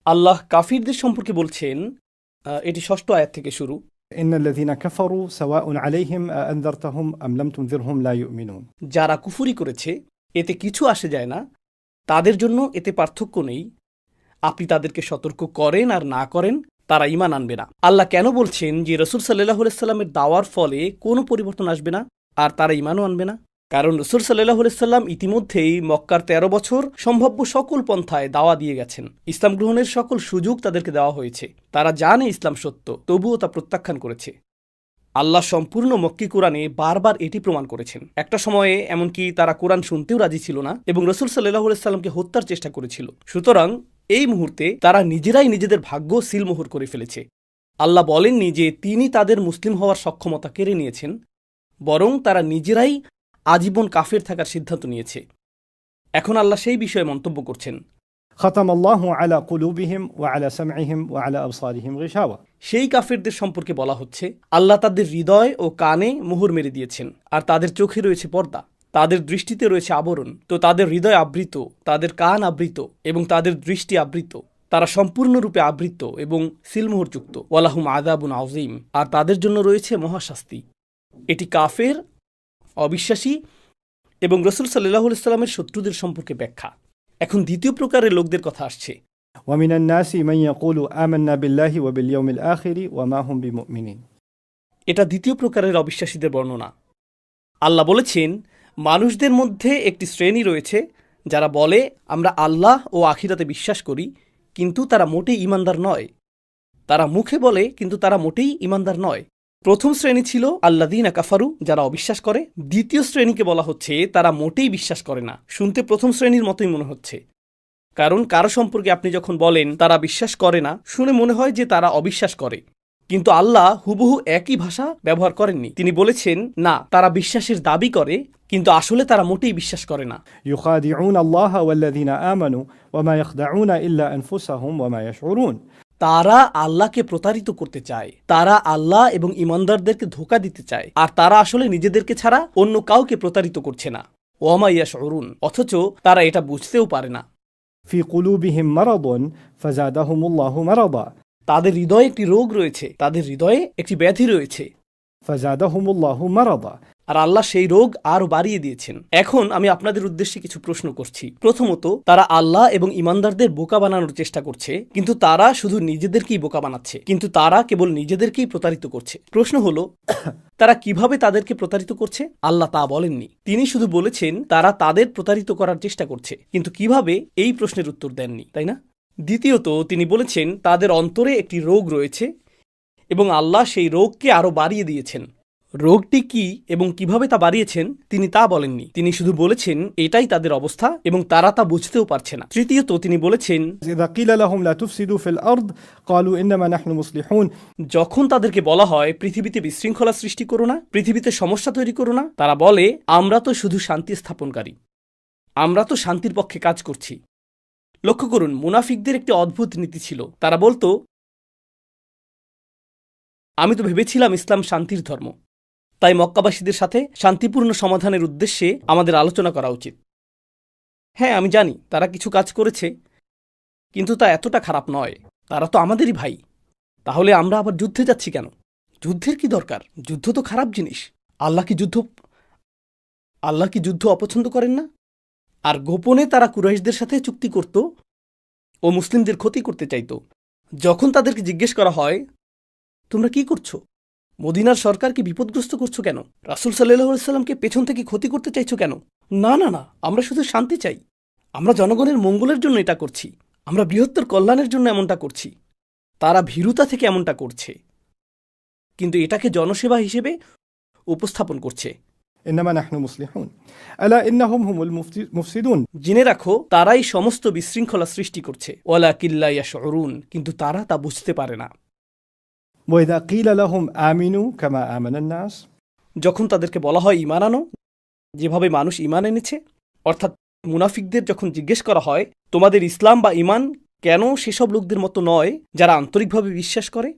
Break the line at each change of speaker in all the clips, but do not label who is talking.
আল্লাহ কাফিরদের সম্পর্কে বলছেন, এটি ৬ষ্ঠ আয়াত থেকে শুরু।
ইন্নাল্লাযীনা কাফারু সাওয়াউন আলাইহিম আনযারতাহুম আম লাম তুনযিরহুম লা ইউমিনুন।
যারা কুফরি করেছে এতে কিছু আসে যায় না, তাদের জন্য এতে পার্থক্য নেই। আপনি তাদেরকে সতর্ক করেন আর না করেন, তারা ঈমান আনবে না। আল্লাহ কেন বলছেন যে রাসূল সাল্লাল্লাহু আলাইহি সাল্লামের দাওয়ার ফলে কোনো পরিবর্তন আসবে না আর তারা ঈমানও আনবে না? কারণ রাসূল সাল্লাল্লাহু আলাইহি সাল্লাম ইতিমধ্যেই মক্কার ১৩ বছর সম্ভাব্য সকল পন্থায় দাওয়া দিয়ে গেছেন। ইসলাম গ্রহণের সকল সুযোগ তাদেরকে দেওয়া হয়েছে। তারা জানে ইসলাম সত্য, তবুও তা প্রত্যাখ্যান করেছে। আল্লাহ সম্পূর্ণ মক্কি কোরআনে বারবার এটি প্রমাণ করেছেন। একটা সময়ে এমনকি তারা কোরআন শুনতেও রাজি ছিল না এবং রাসূল সাল্লাল্লাহু আলাইহি সাল্লামকে হত্যার চেষ্টা করেছিল। সুতরাং এই মুহূর্তে তারা নিজেরাই নিজেদের ভাগ্য সিলমোহর করে ফেলেছে। আল্লাহ বলেননি যে তিনি তাদের মুসলিম হওয়ার সক্ষমতা কেড়ে নিয়েছেন, বরং তারা নিজেরাই আজীবন কাফের থাকার সিদ্ধান্ত নিয়েছে। এখন আল্লাহ সেই বিষয়ে মন্তব্য করছেন,
খাতামাল্লাহু আলা কুলুবিহিম ওয়া আলা সামঈহিম ওয়া আলা আবসারিহিম গিশাওয়া।
সেই কাফেরদের সম্পর্কে বলা হচ্ছে, আল্লাহ তাদের হৃদয় ও কানে মোহর মেরে দিয়েছেন আর তাদের চোখে রয়েছে পর্দা, তাদের দৃষ্টিতে রয়েছে আবরণ। তো তাদের হৃদয় আবৃত, তাদের কান আবৃত এবং তাদের দৃষ্টি আবৃত। তারা সম্পূর্ণরূপে আবৃত এবং সিলমোহরযুক্ত। ওয়ালাহুম আযাবুন আযীম, আর তাদের জন্য রয়েছে মহাশাস্তি। এটি কাফের, অবিশ্বাসী এবং রাসূল সাল্লাল্লাহু আলাইহি সাল্লামের শত্রুদের সম্পর্কে ব্যাখ্যা। এখন দ্বিতীয় প্রকারের লোকদের কথা আসছে।
ওয়া মিনান নাসি মান ইয়াকুলু আমান্না বিল্লাহি ওয়া বিল ইয়াউমিল আখিরি ওয়া মা হুম বিমুমিনিন।
এটা দ্বিতীয় প্রকারের অবিশ্বাসীদের বর্ণনা। আল্লাহ বলেছেন, মানুষদের মধ্যে একটি শ্রেণী রয়েছে যারা বলে আমরা আল্লাহ ও আখিরাতে বিশ্বাস করি, কিন্তু তারা মোটেই ঈমানদার নয়। তারা মুখে বলে, কিন্তু তারা মোটেই ঈমানদার নয়। প্রথম শ্রেণী ছিল আল্লাযীনা কাফারু, যারা অবিশ্বাস করে। দ্বিতীয় শ্রেণীকে বলা হচ্ছে তারা মোটেই বিশ্বাস করে না। শুনতে প্রথম শ্রেণীর মতোই মনে হচ্ছে, কারণ কারো সম্পর্কে আপনি যখন বলেন তারা বিশ্বাস করে না, শুনে মনে হয় যে তারা অবিশ্বাস করে। কিন্তু আল্লাহ হুবহু একই ভাষা ব্যবহার করেননি। তিনি বলেছেন, না, তারা বিশ্বাসের দাবি করে, কিন্তু আসলে তারা মোটেই বিশ্বাস করে না।
ইউখাদিউনা আল্লাহা ওয়াল্লাযীনা আমানু ওয়া মা ইয়াখদাউনা ইল্লা আনফুসাহুম ওয়া মা ইয়াশউরুন।
তারা আল্লাহকে প্রতারিত করতে চায়, তারা আল্লাহ এবং ঈমানদারদেরকে ধোঁকা দিতে চায়, আর তারা আসলে নিজেদেরকে ছাড়া অন্য কাউকে প্রতারিত করছে না। ওয়া মা ইয়াশউরুন, অথচ তারা এটা বুঝতেও পারে না।
ফি কুলুবিহিম মারাদুন ফাযাদাহুমুল্লাহু মারাদা।
তাদের হৃদয়ে একটি রোগ রয়েছে, তাদের হৃদয়ে একটি ব্যাধি রয়েছে।
ফাযাদাহুমুল্লাহু মারাদা।
আর আল্লাহ সেই রোগ আরও বাড়িয়ে দিয়েছেন। এখন আমি আপনাদের উদ্দেশ্যে কিছু প্রশ্ন করছি। প্রথমত, তারা আল্লাহ এবং ঈমানদারদের বোকা বানানোর চেষ্টা করছে, কিন্তু তারা শুধু নিজেদেরকেই বোকা বানাচ্ছে, কিন্তু তারা কেবল নিজেদেরকেই প্রতারিত করছে। প্রশ্ন হলো, তারা কিভাবে তাদেরকে প্রতারিত করছে? আল্লাহ তা বলেননি। তিনি শুধু বলেছেন তারা তাদের প্রতারিত করার চেষ্টা করছে, কিন্তু কিভাবে, এই প্রশ্নের উত্তর দেননি, তাই না? দ্বিতীয়ত, তিনি বলেছেন তাদের অন্তরে একটি রোগ রয়েছে এবং আল্লাহ সেই রোগকে আরও বাড়িয়ে দিয়েছেন। রোগটি কি এবং কিভাবে তা বাড়িয়েছেন তিনি তা বলেননি। তিনি শুধু বলেছেন এটাই তাদের অবস্থা এবং তারা তা বুঝতেও পারছে না। তৃতীয়ত, তিনি বলেছেন,
ইযা কিলা লাহুম লা তুফসিদু ফিল আরদ ক্বালু ইন্নামা নাহনু মুসলিহুন।
যখন তাদেরকে বলা হয় পৃথিবীতে বিশৃঙ্খলা সৃষ্টি করো না, পৃথিবীতে সমস্যা তৈরি করো না, তারা বলে আমরা তো শুধু শান্তি স্থাপনকারী, আমরা তো শান্তির পক্ষে কাজ করছি। লক্ষ্য করুন, মুনাফিকদের একটি অদ্ভুত নীতি ছিল। তারা বলতো, আমি তো ভেবেছিলাম ইসলাম শান্তির ধর্ম, তাই মক্কাবাসীদের সাথে শান্তিপূর্ণ সমাধানের উদ্দেশ্যে আমাদের আলোচনা করা উচিত। হ্যাঁ, আমি জানি তারা কিছু কাজ করেছে, কিন্তু তা এতটা খারাপ নয়। তারা তো আমাদেরই ভাই, তাহলে আমরা আবার যুদ্ধে যাচ্ছি কেন? যুদ্ধের কি দরকার? যুদ্ধ তো খারাপ জিনিস। আল্লাহ কি যুদ্ধ অপছন্দ করেন না? আর গোপনে তারা কুরাইশদের সাথে চুক্তি করত ও মুসলিমদের ক্ষতি করতে চাইত। যখন তাদেরকে জিজ্ঞেস করা হয় তোমরা কি করছো, মদিনার সরকারকে বিপদগ্রস্ত করছো কেন, রাসূল সাল্লাল্লাহু আলাইহি সাল্লামকে পেছন থেকে ক্ষতি করতে চাইছো কেন? না না না, আমরা শুধু শান্তি চাই, আমরা জনগণের মঙ্গলের জন্য এটা করছি, আমরা বৃহত্তর কল্যাণের জন্য এমনটা করছি। তারা ভীরুতা থেকে এমনটা করছে, কিন্তু এটাকে জনসেবা হিসেবে উপস্থাপন করছে।
ইন্নামা নাহনু মুসলিহুন আলা ইন্নাহুম হুমুল মুফসিদুন।
জেনে রাখো, তারাই সমস্ত বিশৃঙ্খলা সৃষ্টি করছে। ওয়ালাকিন লা ইয়াশউরুন, কিন্তু তারা তা বুঝতে পারে না।
ওয়াইদা কিলা লাহুম আমিনু কামা আমানান নাস।
যখন তাদেরকে বলা হয় ঈমান আনো, যেভাবে মানুষ ঈমান এনেছে, অর্থাৎ মুনাফিকদের যখন জিজ্ঞেস করা হয় তোমাদের ইসলাম বা ঈমান কেন সেসব লোকদের মতো নয় যারা আন্তরিকভাবে বিশ্বাস করে,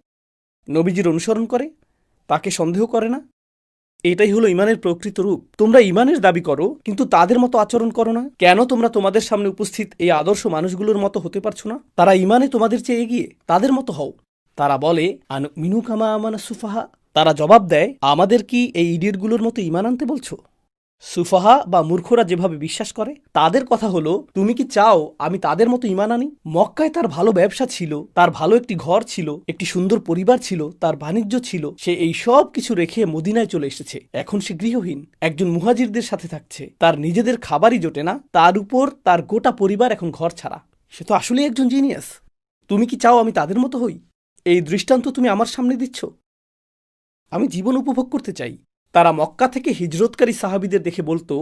নবীজির অনুসরণ করে, তাকে সন্দেহ করে না, এটাই হলো ইমানের প্রকৃত রূপ। তোমরা ইমানের দাবি করো, কিন্তু তাদের মতো আচরণ করো না। কেন তোমরা তোমাদের সামনে উপস্থিত এই আদর্শ মানুষগুলোর মতো হতে পারছো না? তারা ইমানে তোমাদের চেয়ে এগিয়ে, তাদের মতো হও। তারা বলে আনুমিনু কামা আমানা সুফাহা। তারা জবাব দেয়, আমাদের কি এই ইডিয়টগুলোর মতো ইমান আনতে বলছো? সুফাহা বা মূর্খরা যেভাবে বিশ্বাস করে, তাদের কথা হলো, তুমি কি চাও আমি তাদের মতো ইমান আনি? মক্কায় তার ভালো ব্যবসা ছিল, তার ভালো একটি ঘর ছিল, একটি সুন্দর পরিবার ছিল, তার বাণিজ্য ছিল। সে এই সব কিছু রেখে মদিনায় চলে এসেছে। এখন সে গৃহহীন, একজন মুহাজিরদের সাথে থাকছে, তার নিজেদের খাবারই জোটে না, তার উপর তার গোটা পরিবার এখন ঘর ছাড়া। সে তো আসলে একজন জিনিয়াস। তুমি কি চাও আমি তাদের মতো হই? এই দৃষ্টান্ত তুমি আমার সামনে দিচ্ছ? আমি জীবন উপভোগ করতে চাই। তারা মক্কা থেকে হিজরতকারী সাহাবীদের দেখে বলতো,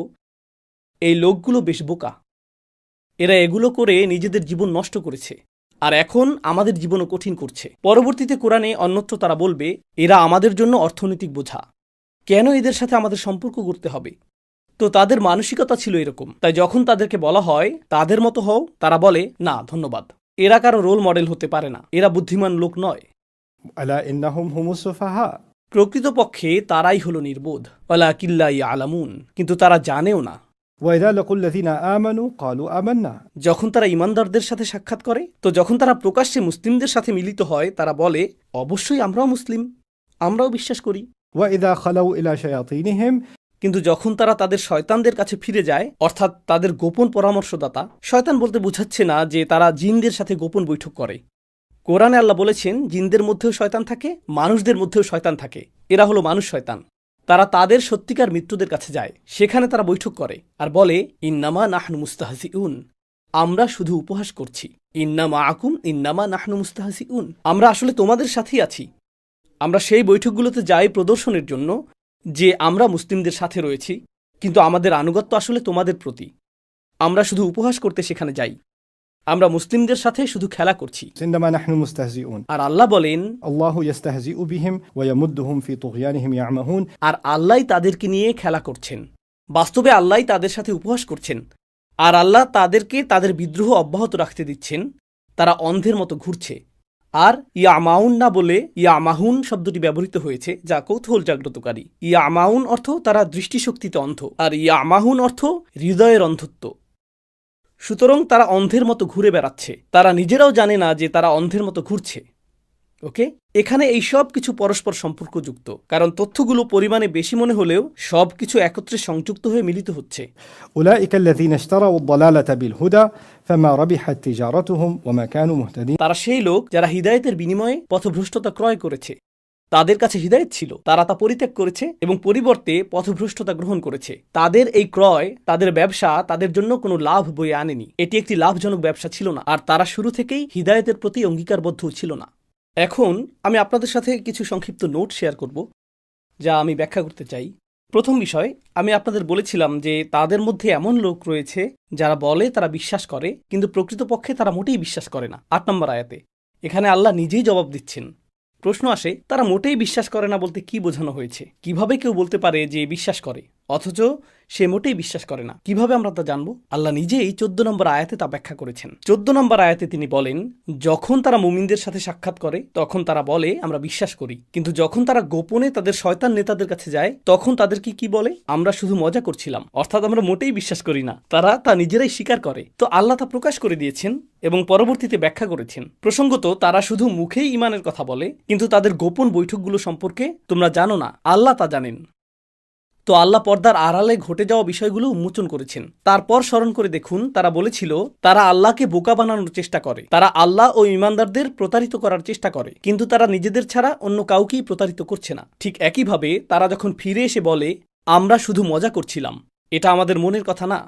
এই লোকগুলো বেশ বোকা, এরা এগুলো করে নিজেদের জীবন নষ্ট করেছে, আর এখন আমাদের জীবনও কঠিন করছে। পরবর্তীতে কোরআনে অন্যত্র তারা বলবে, এরা আমাদের জন্য অর্থনৈতিক বোঝা, কেন এদের সাথে আমাদের সম্পর্ক করতে হবে? তো তাদের মানসিকতা ছিল এরকম। তাই যখন তাদেরকে বলা হয় তাদের মতো হও, তারা বলে, না ধন্যবাদ, এরা কারো রোল মডেল হতে পারে না, এরা বুদ্ধিমান লোক নয়।
আলা ইন্নাহুম হুমুস সুফাহা।
প্রকৃতপক্ষে তারাই হলো নির্বোধ। ওয়ালাকিল্লা ইয়ালামুন, কিন্তু তারা জানেও না।
ওয়াইদা লাকুল লাযিনা আমানু ক্বালু আমান্না।
যখন তারা ইমানদারদের সাথে সাক্ষাৎ করে, তো যখন তারা প্রকাশ্যে মুসলিমদের সাথে মিলিত হয়, তারা বলে, অবশ্যই আমরাও মুসলিম, আমরাও বিশ্বাস করি।
ওয়াইদা খালাউ ইলা শায়াতিনহিম।
কিন্তু যখন তারা তাদের শয়তানদের কাছে ফিরে যায়, অর্থাৎ তাদের গোপন পরামর্শদাতা, শয়তান বলতে বোঝাচ্ছে না যে তারা জিনদের সাথে গোপন বৈঠক করে। কোরআনে আল্লাহ বলেছেন, জিনদের মধ্যেও শয়তান থাকে, মানুষদের মধ্যেও শয়তান থাকে। এরা হলো মানুষ শয়তান। তারা তাদের সত্যিকার মিত্রদের কাছে যায়, সেখানে তারা বৈঠক করে আর বলে, ইন্নামা নাহনু মুস্তাহজিউন, আমরা শুধু উপহাস করছি। ইন্নামা আকুম ইন্নামা নাহনু মুস্তাহজিউন, আমরা আসলে তোমাদের সাথেই আছি। আমরা সেই বৈঠকগুলোতে যাই প্রদর্শনের জন্য যে আমরা মুসলিমদের সাথে রয়েছি, কিন্তু আমাদের আনুগত্য আসলে তোমাদের প্রতি। আমরা শুধু উপহাস করতে সেখানে যাই, আমরা মুসলিমদের সাথে শুধু খেলা করছি।
ইন্নামা নাহনু মুস্তাহজিউন।
আর আল্লাহ বলেন,
আল্লাহু ইস্তাহজিউ বিহিম ওয়া ইয়ামুদ্দুহুম ফি তুগয়ানিহিম ইয়ামাহুন।
আর আল্লাহই তাদেরকে নিয়ে খেলা করছেন। বাস্তবে আল্লাহই তাদের সাথে উপহাস করছেন, আর আল্লাহ তাদেরকে তাদের বিদ্রোহ অব্যাহত রাখতে দিচ্ছেন। তারা অন্ধের মতো ঘুরছে। আর ইয়ামাউন না বলে ইয়ামাহুন শব্দটি ব্যবহৃত হয়েছে, যা কৌতূহল জাগ্রতকারী। ইয়ামাউন অর্থ তারা দৃষ্টিশক্তিতে অন্ধ, আর ইয়ামাহুন অর্থ হৃদয়ের অন্ধত্ব। সুতরাং তারা অন্ধের মতো ঘুরে বেড়াচ্ছে, তারা নিজেরাও জানে না যে তারা অন্ধের মতো ঘুরছে। ওকে, এখানে এই সব কিছু পরস্পর সম্পর্কযুক্ত, কারণ তথ্যগুলো পরিমাণে বেশি মনে হলেও সব কিছু একত্রে সংযুক্ত হয়ে মিলিত হচ্ছে।
উলাইকা আল্লাযীনা ইশতারাউ আদ-দালালাতা বিল হুদা ফামা রাবিহাত তিজারাতুহুম ওয়া মা কানু মুহতাদিন।
তারা সেই লোক যারা হিদায়াতের বিনিময়ে পথভ্রষ্টতা ক্রয় করেছে। তাদের কাছে হিদায়াত ছিল, তারা তা পরিত্যাগ করেছে এবং পরিবর্তে পথভ্রষ্টতা গ্রহণ করেছে। তাদের এই ক্রয়, তাদের ব্যবসা তাদের জন্য কোনো লাভ বয়ে আনেনি। এটি একটি লাভজনক ব্যবসা ছিল না, আর তারা শুরু থেকেই হিদায়াতের প্রতি অঙ্গীকারবদ্ধ ছিল না। এখন আমি আপনাদের সাথে কিছু সংক্ষিপ্ত নোট শেয়ার করব, যা আমি ব্যাখ্যা করতে চাই। প্রথম বিষয়, আমি আপনাদের বলেছিলাম যে তাদের মধ্যে এমন লোক রয়েছে যারা বলে তারা বিশ্বাস করে, কিন্তু প্রকৃতপক্ষে তারা মোটেই বিশ্বাস করে না। ৮ নম্বর আয়াতে এখানে আল্লাহ নিজেই জবাব দিচ্ছেন। প্রশ্ন আসে, তারা মোটেই বিশ্বাস করে না বলতে কি বোঝানো হয়েছে? কিভাবে কেউ বলতে পারে যে বিশ্বাস করে অথচ সে মোটেই বিশ্বাস করে না? কিভাবে আমরা তা জানবো? আল্লাহ নিজেই 14 নম্বর আয়াতে তা ব্যাখ্যা করেছেন। 14 নম্বর আয়াতে তিনি বলেন, যখন তারা মুমিনদের সাথে সাক্ষাৎ করে তখন তারা বলে আমরা বিশ্বাস করি, কিন্তু যখন তারা গোপনে তাদের শয়তান নেতাদের কাছে যায় তখন তাদেরকে কি বলে? আমরা শুধু মজা করছিলাম, অর্থাৎ আমরা মোটেই বিশ্বাস করি না। তারা তা নিজেরাই স্বীকার করে। তো আল্লাহ তা প্রকাশ করে দিয়েছেন এবং পরবর্তীতে ব্যাখ্যা করেছেন। প্রসঙ্গত, তারা শুধু মুখেই ঈমানের কথা বলে, কিন্তু তাদের গোপন বৈঠকগুলো সম্পর্কে তোমরা জানো না, আল্লাহ তা জানেন। তো আল্লাহ পর্দার আড়ালে ঘটে যাওয়া বিষয়গুলো উন্মোচন করেছেন। তারপর স্মরণ করে দেখুন, তারা বলেছিল তারা আল্লাহকে বোকা বানানোর চেষ্টা করে, তারা আল্লাহ ও ঈমানদারদের প্রতারিত করার চেষ্টা করে, কিন্তু তারা নিজেদের ছাড়া অন্য কাউকেই প্রতারিত করছে না। ঠিক একইভাবে তারা যখন ফিরে এসে বলে আমরা শুধু মজা করছিলাম, এটা আমাদের মনের কথা না,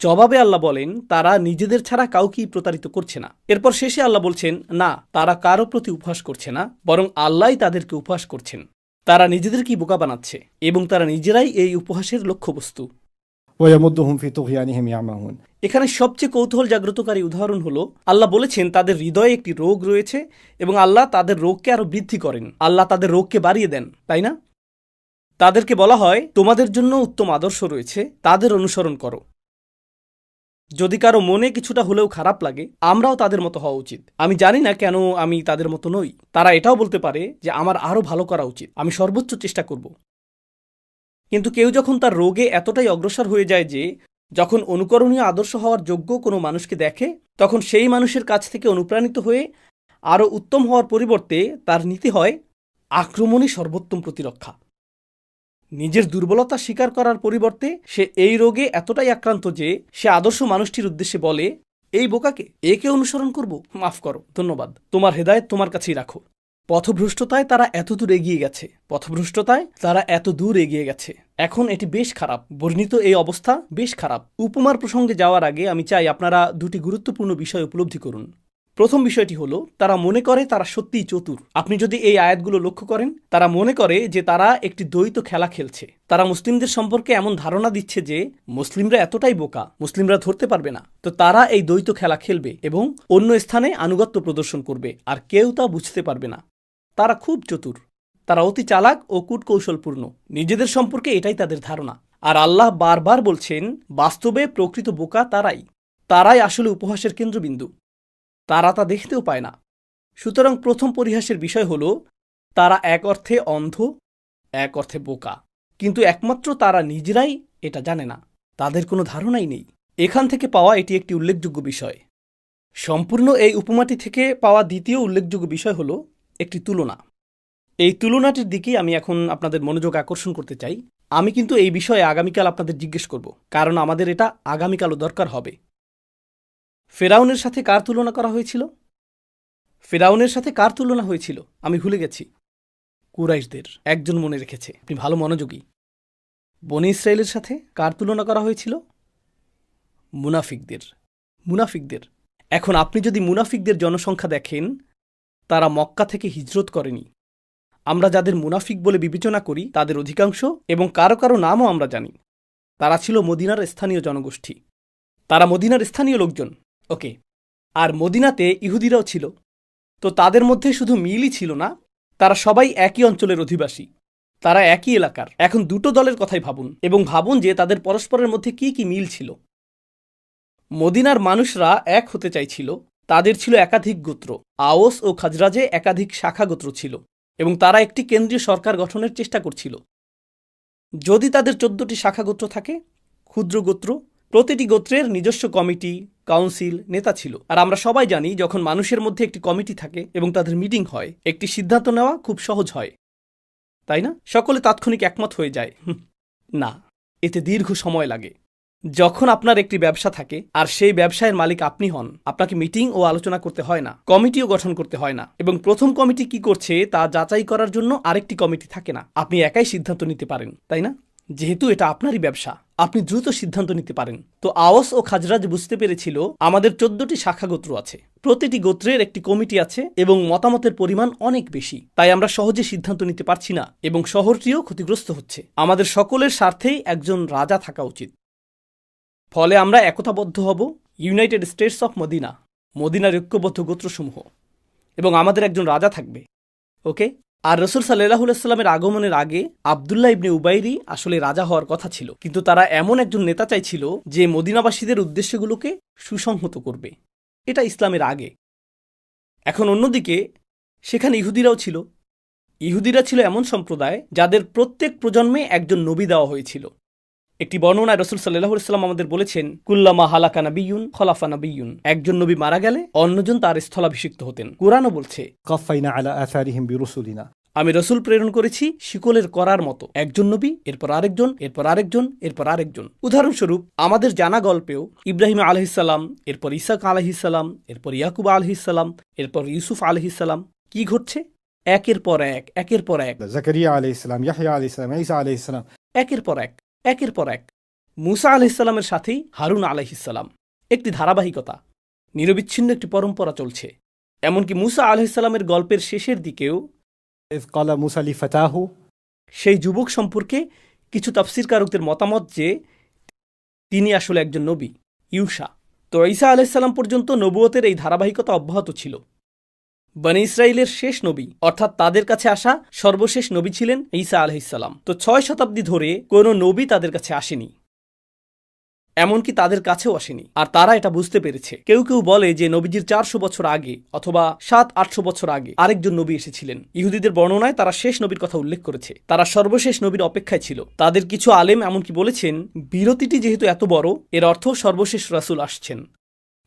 জবাবে আল্লাহ বলেন তারা নিজেদের ছাড়া কাউকেই প্রতারিত করছে না। এরপর শেষে আল্লাহ বলছেন, না, তারা কারো প্রতি উপহাস করছে না, বরং আল্লাহই তাদেরকে উপহাস করছেন। তারা নিজেদেরকেই বোকা বানাচ্ছে এবং তারা নিজেরাই এই উপহাসের লক্ষ্যবস্তু।
ওয়ায়ামুদ্দুহুম ফি তুগয়ানিহিম ইয়ামাহুন।
এখানে সবচেয়ে কৌতূহল জাগ্রতকারী উদাহরণ হলো, আল্লাহ বলেছেন তাদের হৃদয়ে একটি রোগ রয়েছে এবং আল্লাহ তাদের রোগকে আরো বৃদ্ধি করেন। আল্লাহ তাদের রোগকে বাড়িয়ে দেন, তাই না? তাদেরকে বলা হয় তোমাদের জন্য উত্তম আদর্শ রয়েছে, তাদের অনুসরণ করো। যদি কারো মনে কিছুটা হলেও খারাপ লাগে, আমরাও তাদের মতো হওয়া উচিত। আমি জানি না কেন আমি তাদের মতো নই। তারা এটাও বলতে পারে যে আমার আরো ভালো করা উচিত, আমি সর্বোচ্চ চেষ্টা করব। কিন্তু কেউ যখন তার রোগে এতটাই অগ্রসর হয়ে যায় যে যখন অনুকরণীয় আদর্শ হওয়ার যোগ্য কোনো মানুষকে দেখে, তখন সেই মানুষের কাছ থেকে অনুপ্রাণিত হয়ে আরও উত্তম হওয়ার পরিবর্তে তার নীতি হয় আক্রমণই সর্বোত্তম প্রতিরক্ষা। নিজের দুর্বলতা স্বীকার করার পরিবর্তে সে এই রোগে এতটাই আক্রান্ত যে সে আদর্শ মানুষটির উদ্দেশ্যে বলে, এই বোকাকে, একে অনুসরণ করব? মাফ করো, ধন্যবাদ, তোমার হেদায়েত তোমার কাছেই রাখো। পথভ্রষ্টতায় তারা এত দূর এগিয়ে গেছে। এখন এটি বেশ খারাপ। বর্ণিত এই অবস্থা বেশ খারাপ। উপমার প্রসঙ্গে যাওয়ার আগে আমি চাই আপনারা দুটি গুরুত্বপূর্ণ বিষয় উপলব্ধি করুন। প্রথম বিষয়টি হলো, তারা মনে করে তারা সত্যিই চতুর। আপনি যদি এই আয়াতগুলো লক্ষ্য করেন, তারা মনে করে যে তারা একটি দ্বৈত খেলা খেলছে। তারা মুসলিমদের সম্পর্কে এমন ধারণা দিচ্ছে যে মুসলিমরা এতটাই বোকা, মুসলিমরা ধরতে পারবে না, তো তারা এই দ্বৈত খেলা খেলবে এবং অন্য স্থানে আনুগত্য প্রদর্শন করবে, আর কেউ তা বুঝতে পারবে না। তারা খুব চতুর, তারা অতি চালাক ও কূটকৌশলপূর্ণ। নিজেদের সম্পর্কে এটাই তাদের ধারণা। আর আল্লাহ বারবার বলছেন, বাস্তবে প্রকৃত বোকা তারাই আসলে উপহাসের কেন্দ্রবিন্দু। তারা তা দেখতেও পায় না। সুতরাং প্রথম পরিহাসের বিষয় হল, তারা এক অর্থে অন্ধ, এক অর্থে বোকা, কিন্তু একমাত্র তারা নিজেরাই এটা জানে না, তাদের কোনো ধারণাই নেই। এখান থেকে পাওয়া এটি একটি উল্লেখযোগ্য বিষয়। সম্পূর্ণ এই উপমাটি থেকে পাওয়া দ্বিতীয় উল্লেখযোগ্য বিষয় হল একটি তুলনা। এই তুলনাটির দিকেই আমি এখন আপনাদের মনোযোগ আকর্ষণ করতে চাই। আমি কিন্তু এই বিষয়ে আগামীকাল আপনাদের জিজ্ঞেস করব, কারণ আমাদের এটা আগামীকালও দরকার হবে। ফেরাউনের সাথে কার তুলনা করা হয়েছিল? ফেরাউনের সাথে কার তুলনা হয়েছিল? আমি ভুলে গেছি। কুরাইশদের। একজন মনে রেখেছে, আপনি ভালো মনোযোগী। বনী ইসরায়েলের সাথে কার তুলনা করা হয়েছিল? মুনাফিকদের। এখন আপনি যদি মুনাফিকদের জনসংখ্যা দেখেন, তারা মক্কা থেকে হিজরত করেনি। আমরা যাদের মুনাফিক বলে বিবেচনা করি তাদের অধিকাংশ, এবং কারো কারো নামও আমরা জানি, তারা ছিল মদিনার স্থানীয় জনগোষ্ঠী। তারা মদিনার স্থানীয় লোকজন। ওকে, আর মদিনাতে ইহুদিরাও ছিল। তো তাদের মধ্যে শুধু মিলই ছিল না, তারা সবাই একই অঞ্চলের অধিবাসী, তারা একই এলাকার। এখন দুটো দলের কথাই ভাবুন, এবং ভাবুন যে তাদের পরস্পরের মধ্যে কি কি মিল ছিল। মদিনার মানুষরা এক হতে চাইছিল। তাদের ছিল একাধিক গোত্র। আওস ও খাজরাজে একাধিক শাখা গোত্র ছিল, এবং তারা একটি কেন্দ্রীয় সরকার গঠনের চেষ্টা করছিল। যদি তাদের 14টি শাখা গোত্র থাকে, ক্ষুদ্র গোত্র, প্রতিটি গোত্রের নিজস্ব কমিটি, কাউন্সিল, নেতা ছিল। আর আমরা সবাই জানি, যখন মানুষের মধ্যে একটি কমিটি থাকে এবং তাদের মিটিং হয়, একটি সিদ্ধান্ত নেওয়া খুব সহজ হয়, তাই না? সকলে তাৎক্ষণিক একমত হয়ে যায়। না, এতে দীর্ঘ সময় লাগে। যখন আপনার একটি ব্যবসা থাকে আর সেই ব্যবসায়ের মালিক আপনি হন, আপনাকে মিটিং ও আলোচনা করতে হয় না, কমিটিও গঠন করতে হয় না, এবং প্রথম কমিটি কি করছে তা যাচাই করার জন্য আরেকটি কমিটি থাকে না। আপনি একাই সিদ্ধান্ত নিতে পারেন, তাই না? যেহেতু এটা আপনারই ব্যবসা, আপনি দ্রুত সিদ্ধান্ত নিতে পারেন। তো আওস ও খাজরাজ বুঝতে পেরেছিল, আমাদের 14টি শাখা গোত্র আছে, প্রতিটি গোত্রের একটি কমিটি আছে, এবং মতামতের পরিমাণ অনেক বেশি। তাই আমরা সহজে সিদ্ধান্ত নিতে পারছি না, এবং শহরটিও ক্ষতিগ্রস্ত হচ্ছে। আমাদের সকলের স্বার্থেই একজন রাজা থাকা উচিত। ফলে আমরা একতাবদ্ধ হব, ইউনাইটেড স্টেটস অফ মদিনার ঐক্যবদ্ধ গোত্রসমূহ, এবং আমাদের একজন রাজা থাকবে। ওকে। আর রসুল সাল্লাল্লাহু আলাইহি ওয়াসাল্লামের আগমনের আগে আব্দুল্লাহ ইবনে উবাইরই আসলে রাজা হওয়ার কথা ছিল, কিন্তু তারা এমন একজন নেতা চাইছিল যে মদিনাবাসীদের উদ্দেশ্যগুলোকে সুসংহত করবে। এটা ইসলামের আগে। এখন অন্যদিকে সেখানে ইহুদিরাও ছিল। ইহুদিরা ছিল এমন সম্প্রদায় যাদের প্রত্যেক প্রজন্মে একজন নবী দেওয়া হয়েছিল। একটি বর্ণনায় রাসূল সাল্লাল্লাহু আলাইহি ওয়াসাল্লাম আমাদের বলেছেন, কুল্লামা হালাকা নাবিয়্যুন খলাফা নাবিয়্যুন। একজন নবী মারা গেলে অন্যজন তার স্থলাভিষিক্ত হতেন। কুরআনও বলছে,
কাফাইনা আলা আসারিহিম বিরুসুলিনা।
আমি রাসূল প্রেরণ করেছি শিকলের করার মতো, একজন নবী, এরপর আরেকজন, এরপর আরেকজন, এরপর আরেকজন। উদাহরণস্বরূপ আমাদের জানা গল্পেও ইব্রাহিম আলাইহিস সালাম, এরপর ইসাক আলাইহিস সালাম, এরপর ইয়াকুব আলাইহিস সালাম, এরপর ইউসুফ আলাইহিস সালাম। কি ঘটছে? একের পর এক, একের পর এক।
জাকারিয়া আলাইহিস সালাম, ইয়াহইয়া আলাইহিস সালাম, ঈসা আলাইহিস সালাম,
একের পর এক, একের পর এক। মুসা আলাইহিস সালামের সাথেই হারুন আলাইহিস সালাম। একটি ধারাবাহিকতা, নিরবিচ্ছিন্ন একটি পরম্পরা চলছে। এমনকি মুসা আলাইহিস সালামের গল্পের শেষের দিকেও
ইয ক্বালা মুসা লিফাতাহু,
সেই যুবক সম্পর্কে কিছু তাফসীরকারকদের মতামত যে তিনি আসলে একজন নবী, ইউশা। তো ঈসা আলাইহিস সালাম পর্যন্ত নবুয়তের এই ধারাবাহিকতা অব্যাহত ছিল। বনী ইসরাইলের শেষ নবী, অর্থাৎ তাদের কাছে আসা সর্বশেষ নবী ছিলেন ঈসা আলাইহিস সালাম। তো 6 শতাব্দী ধরে কোনো নবী তাদের কাছে আসেনি। এমনকি তাদের কাছেও আসেনি, আর তারা এটা বুঝতে পেরেছে। কেউ কেউ বলে যে নবীজির 400 বছর আগে অথবা 700-800 বছর আগে আরেকজন নবী এসেছিলেন। ইহুদিদের বর্ণনায় তারা শেষ নবীর কথা উল্লেখ করেছে, তারা সর্বশেষ নবীর অপেক্ষায় ছিল। তাদের কিছু আলেম এমনকি বলেছেন বিরতিটি যেহেতু এত বড়, এর অর্থ সর্বশেষ রাসূল আসছেন,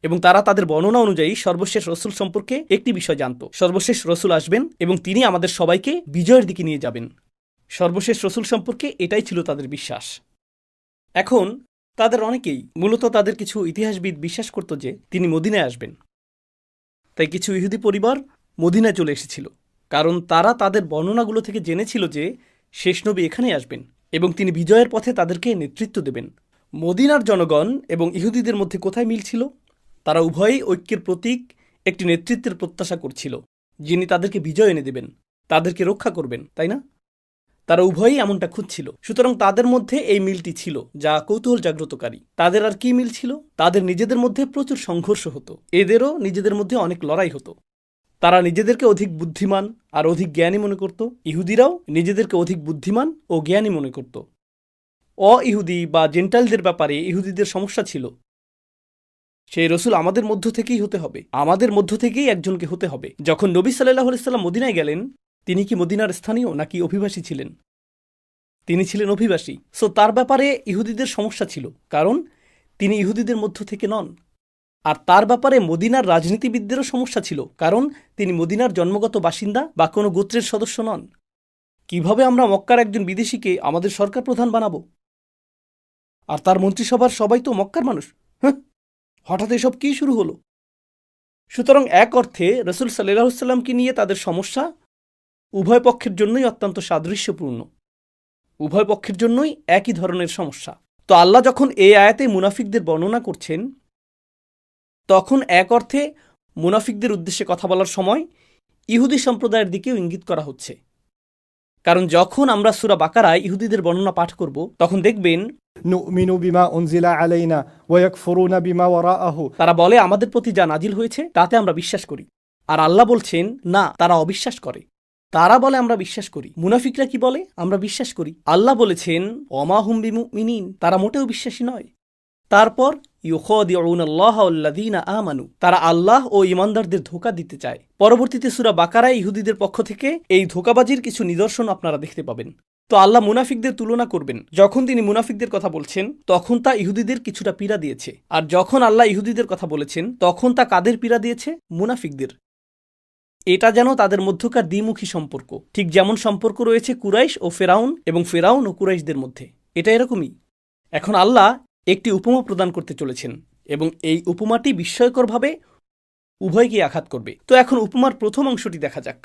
এবং তারা তাদের বর্ণনা অনুযায়ী সর্বশেষ রসুল সম্পর্কে একটি বিষয় জানত, সর্বশেষ রসুল আসবেন এবং তিনি আমাদের সবাইকে বিজয়ের দিকে নিয়ে যাবেন। সর্বশেষ রসুল সম্পর্কে এটাই ছিল তাদের বিশ্বাস। এখন তাদের অনেকেই, মূলত তাদের কিছু ইতিহাসবিদ বিশ্বাস করত যে তিনি মদিনায় আসবেন। তাই কিছু ইহুদি পরিবার মদিনায় চলে এসেছিল, কারণ তারা তাদের বর্ণনাগুলো থেকে জেনেছিল যে শেষ নবী এখানেই আসবেন এবং তিনি বিজয়ের পথে তাদেরকে নেতৃত্ব দেবেন। মদিনার জনগণ এবং ইহুদিদের মধ্যে কোথায় মিল ছিল? তারা উভয়ই ঐক্যের প্রতীক, একটি নেতৃত্বের প্রত্যাশা করছিল, যিনি তাদেরকে বিজয় এনে দেবেন, তাদেরকে রক্ষা করবেন, তাই না? তারা উভয়ই এমনটা খুঁজছিল। সুতরাং তাদের মধ্যে এই মিলটি ছিল, যা কৌতূহল জাগ্রতকারী। তাদের আর কি মিল ছিল? তাদের নিজেদের মধ্যে প্রচুর সংঘর্ষ হতো, এদেরও নিজেদের মধ্যে অনেক লড়াই হতো। তারা নিজেদেরকে অধিক বুদ্ধিমান আর অধিক জ্ঞানী মনে করত, ইহুদিরাও নিজেদেরকে অধিক বুদ্ধিমান ও জ্ঞানী মনে করত। অ-ইহুদি বা জেন্টাইলদের ব্যাপারে ইহুদিদের সমস্যা ছিল, সেই রসুল আমাদের মধ্য থেকেই হতে হবে, আমাদের মধ্য থেকেই একজনকে হতে হবে। যখন নবী সাল্লাল্লাহু আলাইহি সাল্লাম মদিনায় গেলেন, তিনি কি মদিনার স্থানীয় নাকি অভিবাসী ছিলেন? তিনি ছিলেন অভিবাসী। সো তার ব্যাপারে ইহুদিদের সমস্যা ছিল, কারণ তিনি ইহুদিদের মধ্য থেকে নন। আর তার ব্যাপারে মদিনার রাজনীতিবিদদেরও সমস্যা ছিল, কারণ তিনি মদিনার জন্মগত বাসিন্দা বা কোনো গোত্রের সদস্য নন। কিভাবে আমরা মক্কার একজন বিদেশিকে আমাদের সরকার প্রধান বানাবো? আর তার মন্ত্রিসভার সবাই তো মক্কার মানুষ। হঠাৎ এসব কি শুরু হলো? সুতরাং এক অর্থে রসুল সাল্লাল্লাহু আলাইহি সাল্লামকে নিয়ে তাদের সমস্যা উভয় পক্ষের জন্যই অত্যন্ত সাদৃশ্যপূর্ণ, উভয় পক্ষের জন্যই একই ধরনের সমস্যা। তো আল্লাহ যখন এই আয়াতে মুনাফিকদের বর্ণনা করছেন, তখন এক অর্থে মুনাফিকদের উদ্দেশ্যে কথা বলার সময় ইহুদি সম্প্রদায়ের দিকেও ইঙ্গিত করা হচ্ছে। কারণ যখন আমরা সূরা বাকারায় ইহুদিদের বর্ণনা পাঠ করব, তখন দেখবেন
নুমিনু বিমা উনজিলা আলাইনা ওয়া ইয়াকফুরুনা বিমা ওয়ারাআহু,
তারা বলে আমাদের প্রতি যা নাজিল হয়েছে তাতে আমরা বিশ্বাস করি। আর আল্লাহ বলছেন না, তারা অবিশ্বাস করে। তারা বলে আমরা বিশ্বাস করি। মুনাফিকরা কি বলে? আমরা বিশ্বাস করি। আল্লাহ বলেছেন ওমা হুম বিমুমিনিন, তারা মোটেও বিশ্বাসী নয়। তারপর ইউখাদিউনাল্লাহা ওয়াল্লাযীনা আমানু, তারা আল্লাহ ও ঈমানদারদের ধোঁকা দিতে চায়। পরবর্তীতে সূরা বাকারায় ইহুদিদের পক্ষ থেকে এই ধোঁকাবাজির কিছু নিদর্শন আপনারা দেখতে পাবেন। তো আল্লাহ মুনাফিকদের তুলনা করবেন। যখন তিনি মুনাফিকদের কথা বলছেন, তখন তা ইহুদিদের কিছুটা পীড়া দিয়েছে, আর যখন আল্লাহ ইহুদিদের কথা বলেছেন, তখন তা কাদের পীড়া দিয়েছে? মুনাফিকদের। এটা যেন তাদের মধ্যকার দ্বিমুখী সম্পর্ক, ঠিক যেমন সম্পর্ক রয়েছে কুরাইশ ও ফেরাউন এবং ফেরাউন ও কুরাইশদের মধ্যে। এটা এরকমই। এখন আল্লাহ একটি উপমা প্রদান করতে চলেছেন, এবং এই উপমাটি বিস্ময়করভাবে উভয়কে আঘাত করবে। তো এখন উপমার প্রথম অংশটি দেখা যাক।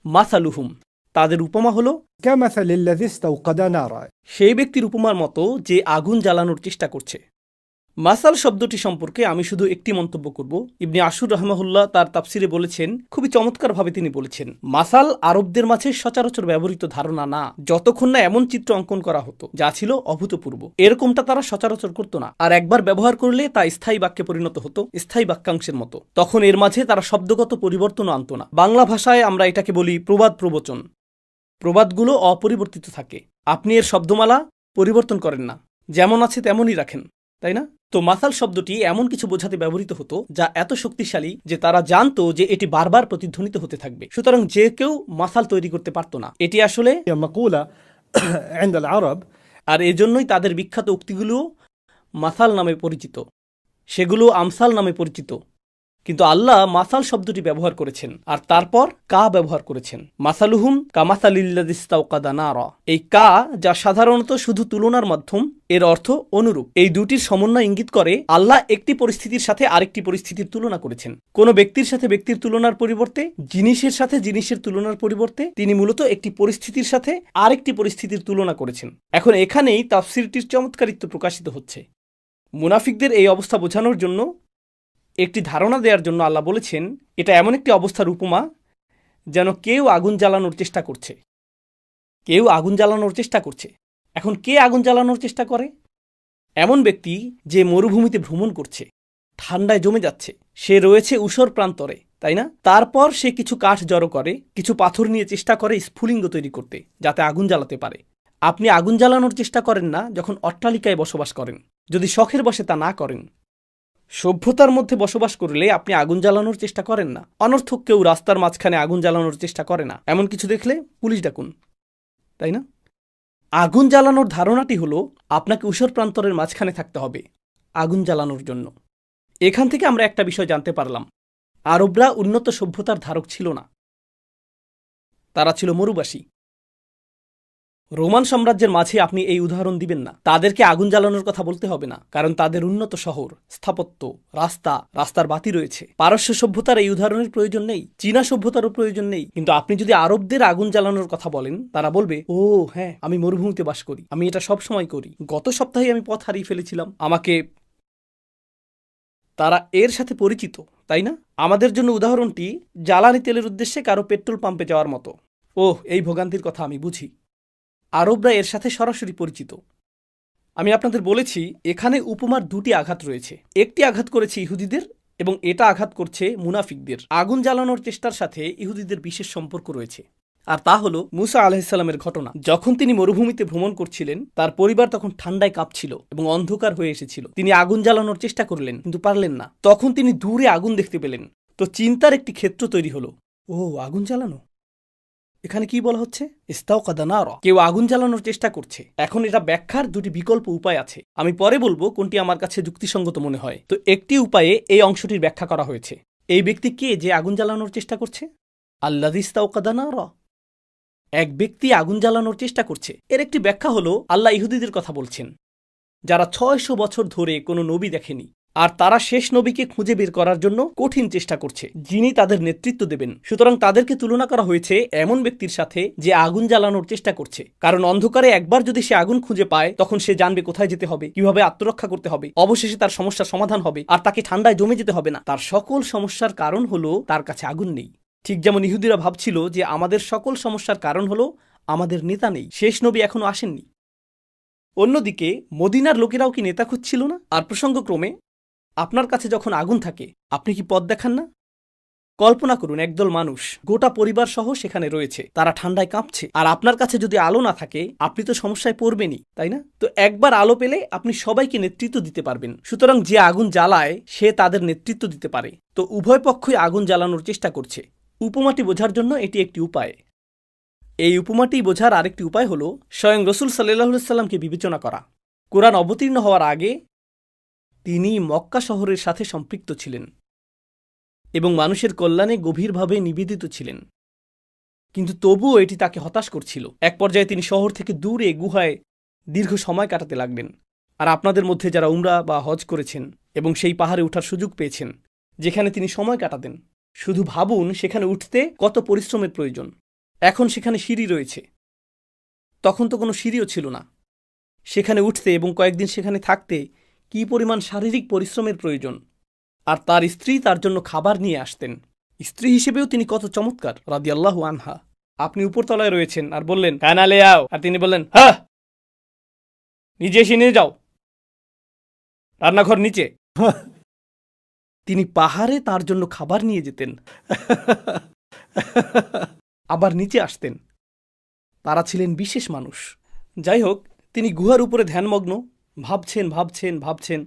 মাসালুহুম, তাদের উপমা হলো
কামাসালিল্লাযী ইসতাওকাদা নারা,
সেই ব্যক্তির উপমার মতো যে আগুন জ্বালানোর চেষ্টা করছে। মাসাল শব্দটি সম্পর্কে আমি শুধু একটি মন্তব্য করব। ইবনে আশুর রাহমাহুল্লাহ তার তাফসিরে বলেছেন, খুবই চমৎকারভাবে তিনি বলেছেন, মাসাল আরবদের মাঝে সচরাচর ব্যবহৃত ধারণা না, যতক্ষণ না এমন চিত্র অঙ্কন করা হতো যা ছিল অভূতপূর্ব। এরকমটা তারা সচরাচর করত না, আর একবার ব্যবহার করলে তা স্থায়ী বাক্যে পরিণত হতো, স্থায়ী বাক্যাংশের মতো। তখন এর মাঝে তারা শব্দগত পরিবর্তনও আনত না। বাংলা ভাষায় আমরা এটাকে বলি প্রবাদ প্রবচন। প্রবাদগুলো অপরিবর্তিত থাকে, আপনি এর শব্দমালা পরিবর্তন করেন না, যেমন আছে তেমনই রাখেন, তাই না? তো মাসাল শব্দটি এমন কিছু বোঝাতে ব্যবহৃত হতো যা এত শক্তিশালী যে তারা জানতো যে এটি বারবার প্রতিধ্বনিত হতে থাকবে। সুতরাং যে কেউ মাসাল তৈরি করতে পারত না। এটি আসলে
মাকুলা عند العرب,
আর এজন্যই তাদের বিখ্যাত উক্তিগুলো মাসাল নামে পরিচিত, সেগুলো আমসাল নামে পরিচিত। কিন্তু আল্লাহ মাসাল শব্দটি ব্যবহার করেছেন, আর তারপর কা ব্যবহার করেছেন। মাসালুহুম কামাসালিল্লাযী ইসতাওকাদা নারা, এই কা, যা সাধারণত শুধু তুলনার মাধ্যম, এর অর্থ অনুরূপ। এই দুটির সমন্বয় ইঙ্গিত করে আল্লাহ একটি পরিস্থিতির সাথে আরেকটি পরিস্থিতির তুলনা করেছেন। কোনো ব্যক্তির সাথে ব্যক্তির তুলনার পরিবর্তে, জিনিসের সাথে জিনিসের তুলনার পরিবর্তে তিনি মূলত একটি পরিস্থিতির সাথে আরেকটি পরিস্থিতির তুলনা করেছেন। এখন এখানেই তাফসীরটির চমৎকারিত্ব প্রকাশিত হচ্ছে। মুনাফিকদের এই অবস্থা বোঝানোর জন্য, একটি ধারণা দেওয়ার জন্য আল্লাহ বলেছেন, এটা এমন একটি অবস্থার উপমা যেন কেউ আগুন জ্বালানোর চেষ্টা করছে। কেউ আগুন জ্বালানোর চেষ্টা করছে। এখন কে আগুন জ্বালানোর চেষ্টা করে? এমন ব্যক্তি যে মরুভূমিতে ভ্রমণ করছে, ঠান্ডায় জমে যাচ্ছে, সে রয়েছে ঊষর প্রান্তরে, তাই না? তারপর সে কিছু কাঠ জড়ো করে, কিছু পাথর নিয়ে চেষ্টা করে স্ফুলিঙ্গ তৈরি করতে, যাতে আগুন জ্বালাতে পারে। আপনি আগুন জ্বালানোর চেষ্টা করেন না যখন অট্টালিকায় বসবাস করেন, যদি শখের বশে তা না করেন। সভ্যতার মধ্যে বসবাস করলে আপনি আগুন জ্বালানোর চেষ্টা করেন না। অনর্থক কেউ রাস্তার মাঝখানে আগুন জ্বালানোর চেষ্টা করে না। এমন কিছু দেখলে পুলিশ ডাকুন, তাই না? আগুন জ্বালানোর ধারণাটি হলো আপনাকে ঊষর প্রান্তরের মাঝখানে থাকতে হবে আগুন জ্বালানোর জন্য। এখান থেকে আমরা একটা বিষয় জানতে পারলাম, আরবরা উন্নত সভ্যতার ধারক ছিল না, তারা ছিল মরুবাসী। রোমান সাম্রাজ্যের মাঝে আপনি এই উদাহরণ দিবেন না। তাদেরকে আগুন জ্বালানোর কথা বলতে হবে না, কারণ তাদের উন্নত শহর, স্থাপত্য, রাস্তার বাতি রয়েছে। পারস্য সভ্যতার এই উদাহরণের প্রয়োজন নেই, চীনা সভ্যতারও প্রয়োজন নেই। কিন্তু আপনি যদি আরবদের আগুন জ্বালানোর কথা বলেন, তারা বলবে, ও হ্যাঁ, আমি মরুভূমিতে বাস করি, আমি এটা সব সময় করি, গত সপ্তাহে আমি পথ হারিয়ে ফেলেছিলাম, আমাকে। তারা এর সাথে পরিচিত, তাই না? আমাদের জন্য উদাহরণটি জ্বালানি তেলের উদ্দেশ্যে কারো পেট্রোল পাম্পে যাওয়ার মতো। ওহ, এই ভোগান্তির কথা আমি বুঝি। আরবরা এর সাথে সরাসরি পরিচিত। আমি আপনাদের বলেছি এখানে উপমার দুটি আঘাত রয়েছে। একটি আঘাত করেছে ইহুদিদের এবং এটা আঘাত করছে মুনাফিকদের। আগুন জ্বালানোর চেষ্টার সাথে ইহুদিদের বিশেষ সম্পর্ক রয়েছে, আর তা হলো মুসা আলাইহিসসালামের ঘটনা। যখন তিনি মরুভূমিতে ভ্রমণ করছিলেন, তার পরিবার তখন ঠান্ডায় কাঁপছিল এবং অন্ধকার হয়ে এসেছিল। তিনি আগুন জ্বালানোর চেষ্টা করলেন, কিন্তু পারলেন না। তখন তিনি দূরে আগুন দেখতে পেলেন। তো চিন্তার একটি ক্ষেত্র তৈরি হলো, ও আগুন জ্বালানো, এখানে কি বলা হচ্ছে? ইস্তাওকাদা নারা, কেউ আগুন জ্বালানোর চেষ্টা করছে। এখন এটা ব্যাখ্যার দুটি বিকল্প উপায় আছে, আমি পরে বলবো কোনটি আমার কাছে যুক্তিসঙ্গত মনে হয়। তো একটি উপায়ে এই অংশটির ব্যাখ্যা করা হয়েছে। এই ব্যক্তি কে যে আগুন জ্বালানোর চেষ্টা করছে? আল্লাযী ইস্তাওকাদা নারা, এক ব্যক্তি আগুন জ্বালানোর চেষ্টা করছে। এর একটি ব্যাখ্যা হলো আল্লাহ ইহুদিদের কথা বলছেন, যারা 600 বছর ধরে কোনো নবী দেখেনি, আর তারা শেষ নবীকে খুঁজে বের করার জন্য কঠিন চেষ্টা করছে, যিনি তাদের নেতৃত্ব দেবেন। সুতরাং তাদেরকে তুলনা করা হয়েছে এমন ব্যক্তির সাথে যে আগুন জ্বালানোর চেষ্টা করছে। কারণ অন্ধকারে একবার যদি সে আগুন খুঁজে পায়, তখন সে জানবে কোথায় যেতে হবে, কিভাবে আত্মরক্ষা করতে হবে। অবশেষে তার সমস্যার সমাধান হবে, আর তাকে ঠান্ডায় জমে যেতে হবে না। তার সকল সমস্যার কারণ হলো তার কাছে আগুন নেই। ঠিক যেমন ইহুদিরা ভাবছিল যে আমাদের সকল সমস্যার কারণ হলো আমাদের নেতা নেই, শেষ নবী এখনো আসেননি। অন্যদিকে মদিনার লোকেরাও কি নেতা খুঁজছিল না? আর প্রসঙ্গক্রমে আপনার কাছে যখন আগুন থাকে, আপনি কি পথ দেখান না? কল্পনা করুন, একদল মানুষ গোটা পরিবার সহ সেখানে রয়েছে, তারা ঠান্ডায় কাঁপছে, আর আপনার কাছে যদি আলো না থাকে, আপনি তো সমস্যায় পড়বেনই, তাই না? তো একবার আলো পেলে আপনি সবাইকে নেতৃত্ব দিতে পারবেন। সুতরাং যে আগুন জ্বালায় সে তাদের নেতৃত্ব দিতে পারে। তো উভয় পক্ষই আগুন জ্বালানোর চেষ্টা করছে। উপমাটি বোঝার জন্য এটি একটি উপায়। এই উপমাটি বোঝার আরেকটি উপায় হলো স্বয়ং রাসূল সাল্লাল্লাহু আলাইহি সাল্লামকে বিবেচনা করা। কোরআন অবতীর্ণ হওয়ার আগে তিনি মক্কা শহরের সাথে সম্পৃক্ত ছিলেন এবং মানুষের কল্যাণে গভীরভাবে নিবেদিত ছিলেন, কিন্তু তবুও এটি তাকে হতাশ করছিল। এক পর্যায়ে তিনি শহর থেকে দূরে গুহায় দীর্ঘ সময় কাটাতে লাগলেন। আর আপনাদের মধ্যে যারা উমরা বা হজ করেছেন এবং সেই পাহাড়ে ওঠার সুযোগ পেয়েছেন যেখানে তিনি সময় কাটাতেন, শুধু ভাবুন সেখানে উঠতে কত পরিশ্রমের প্রয়োজন। এখন সেখানে সিঁড়ি রয়েছে, তখন তো কোনো সিঁড়িও ছিল না। সেখানে উঠতে এবং কয়েকদিন সেখানে থাকতে কি পরিমাণ শারীরিক পরিশ্রমের প্রয়োজন। আর তার স্ত্রী তার জন্য খাবার নিয়ে আসতেন। স্ত্রী হিসেবেও তিনি কত চমৎকার, রাদিয়াল্লাহু আনহা। আপনি উপরতলায় রয়েছেন আর বললেন, কানালে আও, আর তিনি বললেন, হ্যাঁ, নিজে এসে নিয়ে যাও, রান্নাঘর নিচে। তিনি পাহাড়ে তার জন্য খাবার নিয়ে যেতেন, আবার নিচে আসতেন। তারা ছিলেন বিশেষ মানুষ। যাই হোক, তিনি গুহার উপরে ধ্যানমগ্ন, ভাবছেন।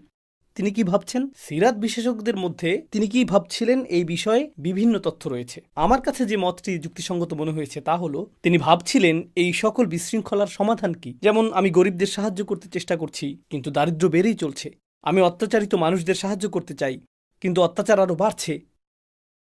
তিনি কি ভাবছেন? সিরাত বিশেষজ্ঞদের মধ্যে তিনি কি ভাবছিলেন এই বিষয়ে বিভিন্ন তথ্য রয়েছে। আমার কাছে যে মতটি যুক্তিসঙ্গত মনে হয়েছে তা হলো তিনি ভাবছিলেন এই সকল বিশৃঙ্খলার সমাধান কি। যেমন আমি গরিবদের সাহায্য করতে চেষ্টা করছি, কিন্তু দারিদ্র্য বেড়েই চলছে। আমি অত্যাচারিত মানুষদের সাহায্য করতে চাই, কিন্তু অত্যাচার আরও বাড়ছে।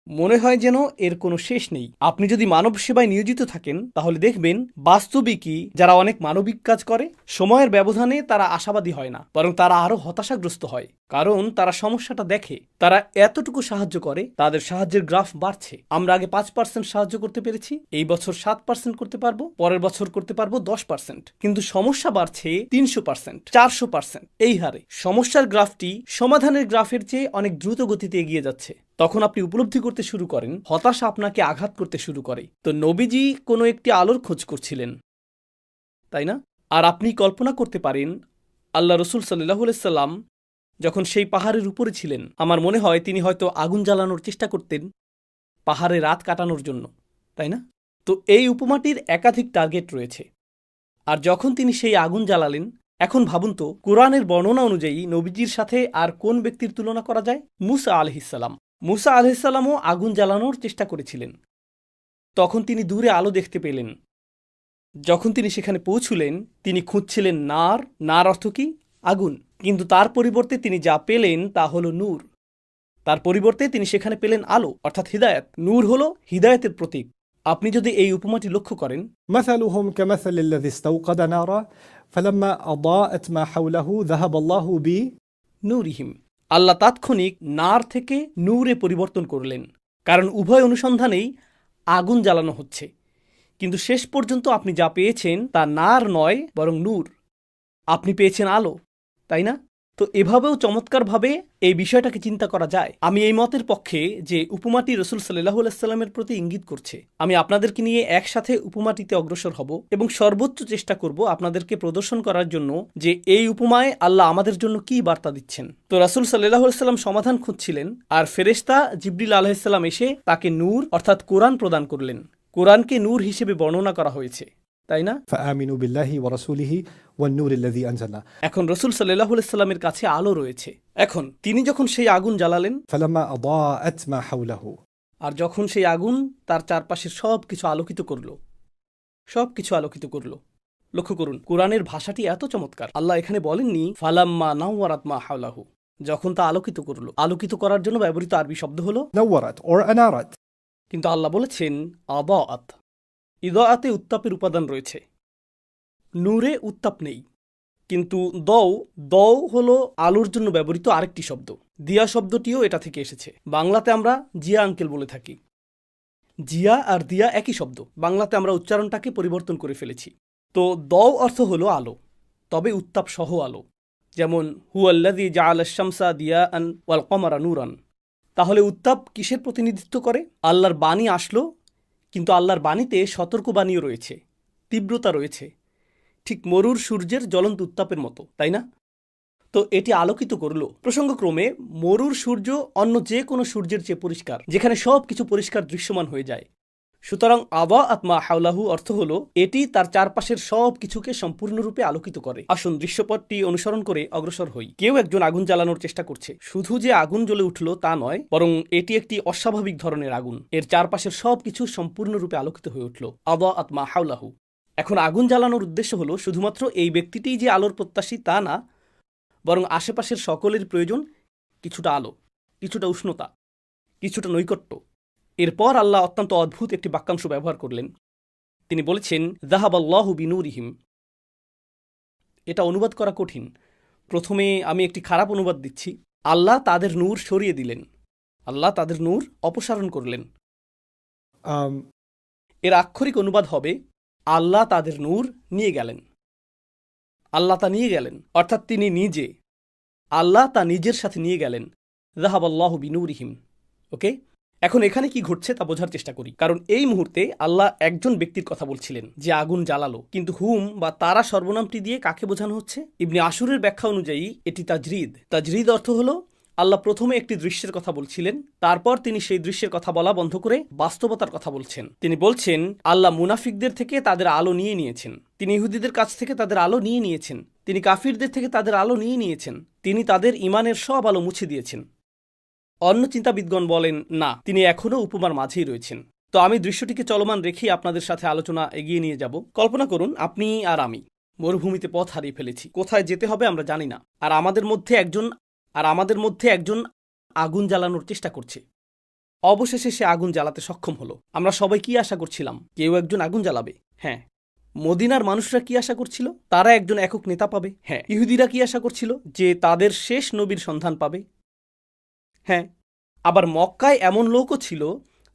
মনে হয় যেন এর কোনো শেষ নেই। আপনি যদি মানব সেবায় নিয়োজিত থাকেন, তাহলে দেখবেন বাস্তবিকই যারা অনেক মানবিক কাজ করে, সময়ের ব্যবধানে তারা আশাবাদী হয় না, বরং তারা আরও হতাশাগ্রস্ত হয়। কারণ তারা সমস্যাটা দেখে। তারা এতটুকু সাহায্য করে, তাদের সাহায্যের গ্রাফ বাড়ছে। আমরা আগে 5% সাহায্য করতে পেরেছি, এই বছর 7% করতে পারবো, পরের বছর করতে পারবো 10%। কিন্তু সমস্যা বাড়ছে 300%, 400%, এই হারে। সমস্যার গ্রাফটি সমাধানের গ্রাফের চেয়ে অনেক দ্রুত গতিতে এগিয়ে যাচ্ছে। তখন আপনি উপলব্ধি করতে শুরু করেন, হতাশা আপনাকে আঘাত করতে শুরু করে। তো নবীজি কোনো একটি আলোর খোঁজ করছিলেন, তাই না? আর আপনি কল্পনা করতে পারেন আল্লাহ রসুল সাল্লাল্লাহু আলাইহি সাল্লাম যখন সেই পাহাড়ের উপরে ছিলেন, আমার মনে হয় তিনি হয়তো আগুন জ্বালানোর চেষ্টা করতেন পাহাড়ে রাত কাটানোর জন্য, তাই না? তো এই উপমাটির একাধিক টার্গেট রয়েছে। আর যখন তিনি সেই আগুন জ্বালালেন, এখন ভাবুন তো, কোরআনের বর্ণনা অনুযায়ী নবীজির সাথে আর কোন ব্যক্তির তুলনা করা যায়? মুসা আলাইহিসসালাম। মুসা আলাইহিসসালামও আগুন জ্বালানোর চেষ্টা করেছিলেন। তখন তিনি দূরে আলো দেখতে পেলেন। যখন তিনি সেখানে পৌঁছলেন, তিনি খুঁজছিলেন নার। নার অর্থ কি? আগুন। কিন্তু তার পরিবর্তে তিনি যা পেলেন তা হল নূর। তার পরিবর্তে তিনি সেখানে পেলেন আলো, অর্থাৎ হিদায়াত। নূর হল হিদায়াতের প্রতীক। আপনি যদি এই উপমাটি লক্ষ্য করেন,
مثلهم كمثل الذي استوقد نارا فلما أضاءت ما حوله ذهب الله
নূরিহিম, আল্লাহ তাৎক্ষণিক নার থেকে নূরে পরিবর্তন করলেন। কারণ উভয় অনুসন্ধানেই আগুন জ্বালানো হচ্ছে, কিন্তু শেষ পর্যন্ত আপনি যা পেয়েছেন তা নার নয়, বরং নূর। আপনি পেয়েছেন আলো, তাই না? তো এভাবেও চমৎকারভাবে এই বিষয়টাকে চিন্তা করা যায়। আমি এই মতের পক্ষে যে উপমাটি রসুল সাল্লাল্লাহু আলাইহি সাল্লামের প্রতি ইঙ্গিত করছে। আমি আপনাদেরকে নিয়ে একসাথে উপমাটিতে অগ্রসর হব এবং সর্বোচ্চ চেষ্টা করব আপনাদেরকে প্রদর্শন করার জন্য যে এই উপমায় আল্লাহ আমাদের জন্য কি বার্তা দিচ্ছেন। তো রাসূল সাল্লাল্লাহু আলাইহি সাল্লাম সমাধান খুঁজছিলেন, আর ফেরেশতা জিবরিল আলাইহিস সালাম এসে তাকে নূর অর্থাৎ কোরআন প্রদান করলেন। কোরআনকে নূর হিসেবে বর্ণনা করা হয়েছে, তাই না?
فآمنوا بالله ورسوله والنور الذي أنزلنا।
এখন রসুল সাল্লাল্লাহু আলাইহি সাল্লামের কাছে আলো রয়েছে। এখন তিনি যখন সেই আগুন জ্বালালেন,
فلما أضاءت ما حوله,
আর যখন সেই আগুন তার চারপাশের সবকিছু আলোকিত করল, সবকিছু আলোকিত করল। লক্ষ্য করুন, কোরআনের ভাষাটি এত চমৎকার। আল্লাহ এখানে বলেননি ফালাম্মা নাওয়ারাত মা হাওলাহু, যখন তা আলোকিত করল। আলোকিত করার জন্য ব্যবহৃত আরবি শব্দ হলো
نورت or أنارت।
কিন্তু আল্লাহ বলেছেন আদাআত। ইদাআতে উত্তাপের উপাদান রয়েছে, নূরে উত্তাপ নেই। কিন্তু দও হলো আলোর জন্য ব্যবহৃত আরেকটি শব্দ। দিয়া শব্দটিও এটা থেকে এসেছে। বাংলাতে আমরা জিয়া আঙ্কেল বলে থাকি। জিয়া আর দিয়া একই শব্দ, বাংলাতে আমরা উচ্চারণটাকে পরিবর্তন করে ফেলেছি। তো দও অর্থ হলো আলো, তবে উত্তাপ সহ আলো। যেমন হুয়াল্লাযী জাআলাশ শামসা দিয়াআন ওয়াল কমারা নূরান। তাহলে উত্তাপ কিসের প্রতিনিধিত্ব করে? আল্লাহর বাণী আসলো, কিন্তু আল্লাহর বাণীতে সতর্কবাণীও রয়েছে, তীব্রতা রয়েছে, ঠিক মরুর সূর্যের জ্বলন্ত উত্তাপের মতো, তাই না? তো এটি আলোকিত করলো। প্রসঙ্গক্রমে মরুর সূর্য অন্য যে কোনো সূর্যের চেয়ে পরিষ্কার, যেখানে সব কিছু পরিষ্কার দৃশ্যমান হয়ে যায়। সুতরাং আদাআত মা হাওলাহু অর্থ হলো এটি তার চারপাশের সব কিছুকে সম্পূর্ণরূপে আলোকিত করে। আসুন দৃশ্যপটটি অনুসরণ করে অগ্রসর হই। কেউ একজন আগুন জ্বালানোর চেষ্টা করছে। শুধু যে আগুন জ্বলে উঠল তা নয়, বরং এটি একটি অস্বাভাবিক ধরনের আগুন। এর চারপাশের সবকিছু সম্পূর্ণরূপে আলোকিত হয়ে উঠল। আদাআত মা হাওলাহু। এখন আগুন জ্বালানোর উদ্দেশ্য হলো শুধুমাত্র এই ব্যক্তিটিই যে আলোর প্রত্যাশী তা না, বরং আশেপাশের সকলের প্রয়োজন কিছুটা আলো, কিছুটা উষ্ণতা, কিছুটা নৈকট্য। এরপর আল্লাহ অত্যন্ত অদ্ভুত একটি বাক্যাংশ ব্যবহার করলেন। তিনি বলেছেন যাহাবাল্লাহু বিনূরিহিম। এটা অনুবাদ করা কঠিন। প্রথমে আমি একটি খারাপ অনুবাদ দিচ্ছি। আল্লাহ তাদের নূর সরিয়ে দিলেন, আল্লাহ তাদের নূর অপসারণ করলেন। এর আক্ষরিক অনুবাদ হবে আল্লাহ তাদের নূর নিয়ে গেলেন। আল্লাহ তা নিয়ে গেলেন, অর্থাৎ তিনি নিজে, আল্লাহ তা নিজের সাথে নিয়ে গেলেন। যাহাবাল্লাহু বিনূরিহিম। ওকে, এখন এখানে কি ঘটছে তা বোঝার চেষ্টা করি। কারণ এই মুহূর্তে আল্লাহ একজন ব্যক্তির কথা বলছিলেন যে আগুন জ্বালালো, কিন্তু হুম বা তারা সর্বনামটি দিয়ে কাকে বোঝানো হচ্ছে? ইবনে আশুরের ব্যাখ্যা অনুযায়ী এটি তাজরিদ। তাজরিদ অর্থ হলো আল্লাহ প্রথমে একটি দৃশ্যের কথা বলছিলেন, তারপর তিনি সেই দৃশ্যের কথা বলা বন্ধ করে বাস্তবতার কথা বলছেন। তিনি বলছেন আল্লাহ মুনাফিকদের থেকে তাদের আলো নিয়ে নিয়েছেন, তিনি ইহুদিদের কাছ থেকে তাদের আলো নিয়ে নিয়েছেন, তিনি কাফিরদের থেকে তাদের আলো নিয়ে নিয়েছেন, তিনি তাদের ইমানের সব আলো মুছে দিয়েছেন। অন্য চিন্তাবিদগণ বলেন না, তিনি এখনও উপমার মাঝেই রয়েছেন। তো আমি দৃশ্যটিকে চলমান রেখে আপনাদের সাথে আলোচনা এগিয়ে নিয়ে যাব। কল্পনা করুন আপনি আর আমি মরুভূমিতে পথ হারিয়ে ফেলেছি। কোথায় যেতে হবে আমরা জানি না। আর আমাদের মধ্যে একজন আগুন জ্বালানোর চেষ্টা করছে। অবশেষে সে আগুন জ্বালাতে সক্ষম হলো। আমরা সবাই কি আশা করছিলাম? কেউ একজন আগুন জ্বালাবে। হ্যাঁ। মদিনার মানুষরা কি আশা করছিল? তারা একজন একক নেতা পাবে। হ্যাঁ। ইহুদিরা কি আশা করছিল? যে তাদের শেষ নবীর সন্ধান পাবে। হ্যাঁ। আবার মক্কায় এমন লোকও ছিল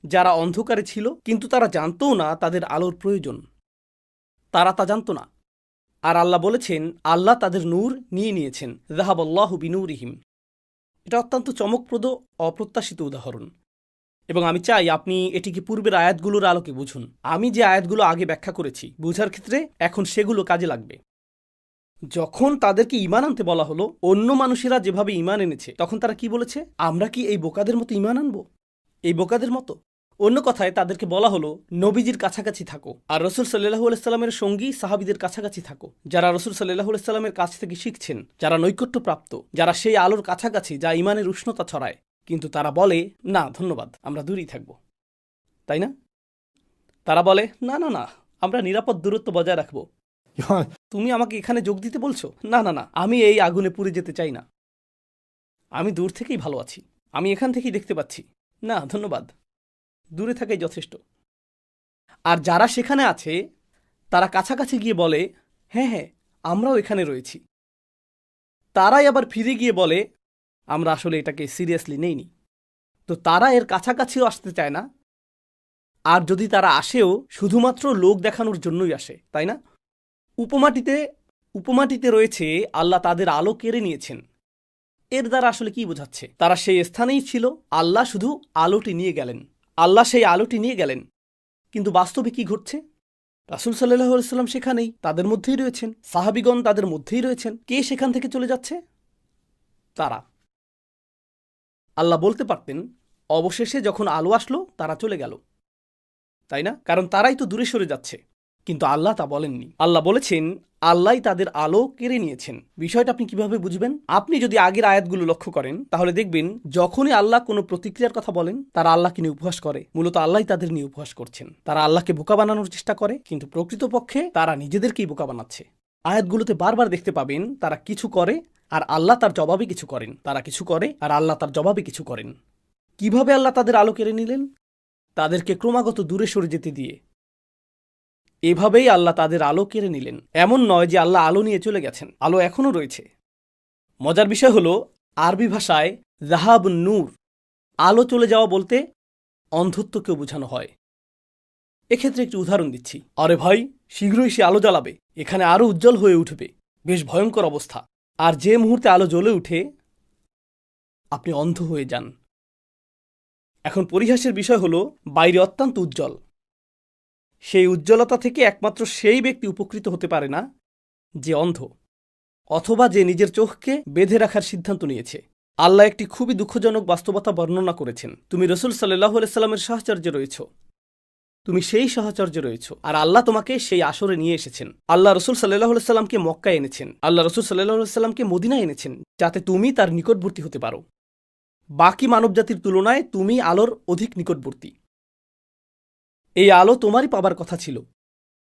যারা অন্ধকারে ছিল, কিন্তু তারা জানতও না তাদের আলোর প্রয়োজন। তারা তা জানত না। আর আল্লাহ বলেছেন আল্লাহ তাদের নূর নিয়ে নিয়েছেন। যাহাবাল্লাহু বিনূরিহিম। এটা অত্যন্ত চমকপ্রদ, অপ্রত্যাশিত উদাহরণ, এবং আমি চাই আপনি এটিকে পূর্বের আয়াতগুলোর আলোকে বুঝুন। আমি যে আয়াতগুলো আগে ব্যাখ্যা করেছি, বুঝার ক্ষেত্রে এখন সেগুলো কাজে লাগবে। যখন তাদেরকে ঈমান আনতে বলা হলো, অন্য মানুষেরা যেভাবে ঈমান এনেছে, তখন তারা কি বলেছে? আমরা কি এই বোকাদের মতো ঈমান আনবো? এই বোকাদের মতো? অন্য কথায় তাদেরকে বলা হলো নবীজির কাছাকাছি থাকো, আর রসুল সাল্লাল্লাহু আলাইহি সাল্লামের সঙ্গী সাহাবীদের কাছাকাছি থাকো, যারা রসুল সাল্লাল্লাহু আলাইহি সাল্লামের কাছ থেকে শিখছেন, যারা নৈকট্যপ্রাপ্ত, যারা সেই আলোর কাছাকাছি যা ঈমানের উষ্ণতা ছড়ায়। কিন্তু তারা বলে, না ধন্যবাদ, আমরা দূরেই থাকব, তাই না? তারা বলে, না না না, আমরা নিরাপদ দূরত্ব বজায় রাখব। তুমি আমাকে এখানে যোগ দিতে বলছো? না না না, আমি এই আগুনে পুড়ে যেতে চাই না, আমি দূর থেকেই ভালো আছি, আমি এখান থেকেই দেখতে পাচ্ছি, না ধন্যবাদ, দূরে থাকাই যথেষ্ট। আর যারা সেখানে আছে তারা কাছাকাছি গিয়ে বলে, হ্যাঁ হ্যাঁ, আমরাও এখানে রয়েছি। তারাই আবার ফিরে গিয়ে বলে, আমরা আসলে এটাকে সিরিয়াসলি নেইনি। তো তারা এর কাছাকাছিও আসতে চায় না, আর যদি তারা আসেও শুধুমাত্র লোক দেখানোর জন্যই আসে, তাই না? উপমাটিতে রয়েছে আল্লাহ তাদের আলো কেড়ে নিয়েছেন। এর দ্বারা আসলে কি বোঝাচ্ছে? তারা সেই স্থানেই ছিল, আল্লাহ শুধু আলোটি নিয়ে গেলেন, আল্লাহ সেই আলোটি নিয়ে গেলেন। কিন্তু বাস্তবে কি ঘটছে? রাসূল সাল্লাল্লাহু আলাইহি সাল্লাম সেখানেই, তাদের মধ্যেই রয়েছেন, সাহাবীগণ তাদের মধ্যেই রয়েছেন। কে সেখান থেকে চলে যাচ্ছে? তারা। আল্লাহ বলতে পারতেন অবশেষে যখন আলো আসলো তারা চলে গেল, তাই না? কারণ তারাই তো দূরে সরে যাচ্ছে। কিন্তু আল্লাহ তা বলেননি। আল্লাহ বলেছেন আল্লাহই তাদের আলো কেড়ে নিয়েছেন। বিষয়টা আপনি কিভাবে বুঝবেন? আপনি যদি আগের আয়াতগুলো লক্ষ্য করেন তাহলে দেখবেন যখনই আল্লাহ কোনো প্রতিক্রিয়ার কথা বলেন তারা আল্লাহকে নিয়ে উপহাস করে। মূলত আল্লাহই তাদের নিয়ে উপহাস করছেন। তারা আল্লাহকে বোকা বানানোর চেষ্টা করে, কিন্তু প্রকৃতপক্ষে তারা নিজেদেরকেই বোকা বানাচ্ছে। আয়াতগুলোতে বারবার দেখতে পাবেন তারা কিছু করে আর আল্লাহ তার জবাবে কিছু করেন, তারা কিছু করে আর আল্লাহ তার জবাবে কিছু করেন। কিভাবে আল্লাহ তাদের আলো কেড়ে নিলেন? তাদেরকে ক্রমাগত দূরে সরে যেতে দিয়ে। এভাবেই আল্লাহ তাদের আলো কেড়ে নিলেন। এমন নয় যে আল্লাহ আলো নিয়ে চলে গেছেন, আলো এখনও রয়েছে। মজার বিষয় হলো আরবি ভাষায় যাহাব নূর, আলো চলে যাওয়া বলতে অন্ধত্বকেও বোঝানো হয়। এক্ষেত্রে একটি উদাহরণ দিচ্ছি। আরে ভাই, শীঘ্রই সে আলো জ্বালাবে, এখানে আরও উজ্জ্বল হয়ে উঠবে, বেশ ভয়ঙ্কর অবস্থা। আর যে মুহূর্তে আলো জ্বলে উঠে আপনি অন্ধ হয়ে যান। এখন পরিহাসের বিষয় হলো বাইরে অত্যন্ত উজ্জ্বল, সেই উজ্জ্বলতা থেকে একমাত্র সেই ব্যক্তি উপকৃত হতে পারে না যে অন্ধ, অথবা যে নিজের চোখকে বেঁধে রাখার সিদ্ধান্ত নিয়েছে। আল্লাহ একটি খুবই দুঃখজনক বাস্তবতা বর্ণনা করেছেন। তুমি রাসূল সাল্লাল্লাহু আলাইহি সাল্লামের সাহচর্যে রয়েছ, তুমি সেই সাহচর্যে রয়েছ, আর আল্লাহ তোমাকে সেই আসরে নিয়ে এসেছেন। আল্লাহ রাসূল সাল্লাল্লাহু আলাইহি সাল্লামকে মক্কায় এনেছেন, আল্লাহ রাসূল সাল্লাল্লাহু আলাইহি সাল্লামকে মদিনায় এনেছেন, যাতে তুমি তার নিকটবর্তী হতে পারো। বাকি মানবজাতির তুলনায় তুমি আলোর অধিক নিকটবর্তী। এই আলো তোমারই পাবার কথা ছিল।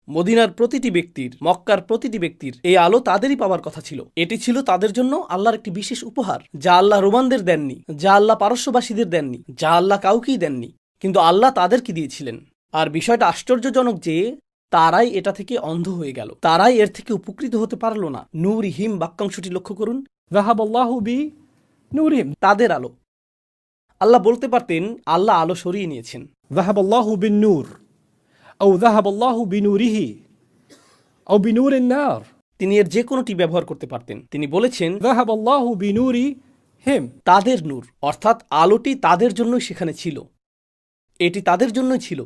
মদিনার প্রতিটি ব্যক্তির, মক্কার প্রতিটি ব্যক্তির এই আলো তাদেরই পাওয়ার কথা ছিল। এটি ছিল তাদের জন্য আল্লাহর একটি বিশেষ উপহার, যা আল্লাহ রোমানদের দেননি, যা আল্লাহ পারস্যবাসীদের দেননি, যা আল্লাহ কাউকেই দেননি, কিন্তু আল্লাহ তাদেরকে দিয়েছিলেন। আর বিষয়টা আশ্চর্যজনক যে তারাই এটা থেকে অন্ধ হয়ে গেল, তারাই এর থেকে উপকৃত হতে পারল না। নূরিহিম বাক্যাংশটি লক্ষ্য করুন,
যাহাবাল্লাহু বিনূরিহিম,
তাদের আলো। আল্লাহ বলতে পারতেন আল্লাহ আলো সরিয়ে নিয়েছেন।
যাহাবাল্লাহু বিন-নূর আও যাহাবাল্লাহু বিনূরিহি আও বিনূরিন নার,
তিনি এর যে কোনোটি ব্যবহার করতে পারতেন। তিনি বলেছেন
যাহাবাল্লাহু বিনূরিহিম,
তাদের নূর, অর্থাৎ আলোটি তাদের জন্যই সেখানে ছিল, এটি তাদের জন্যই ছিল।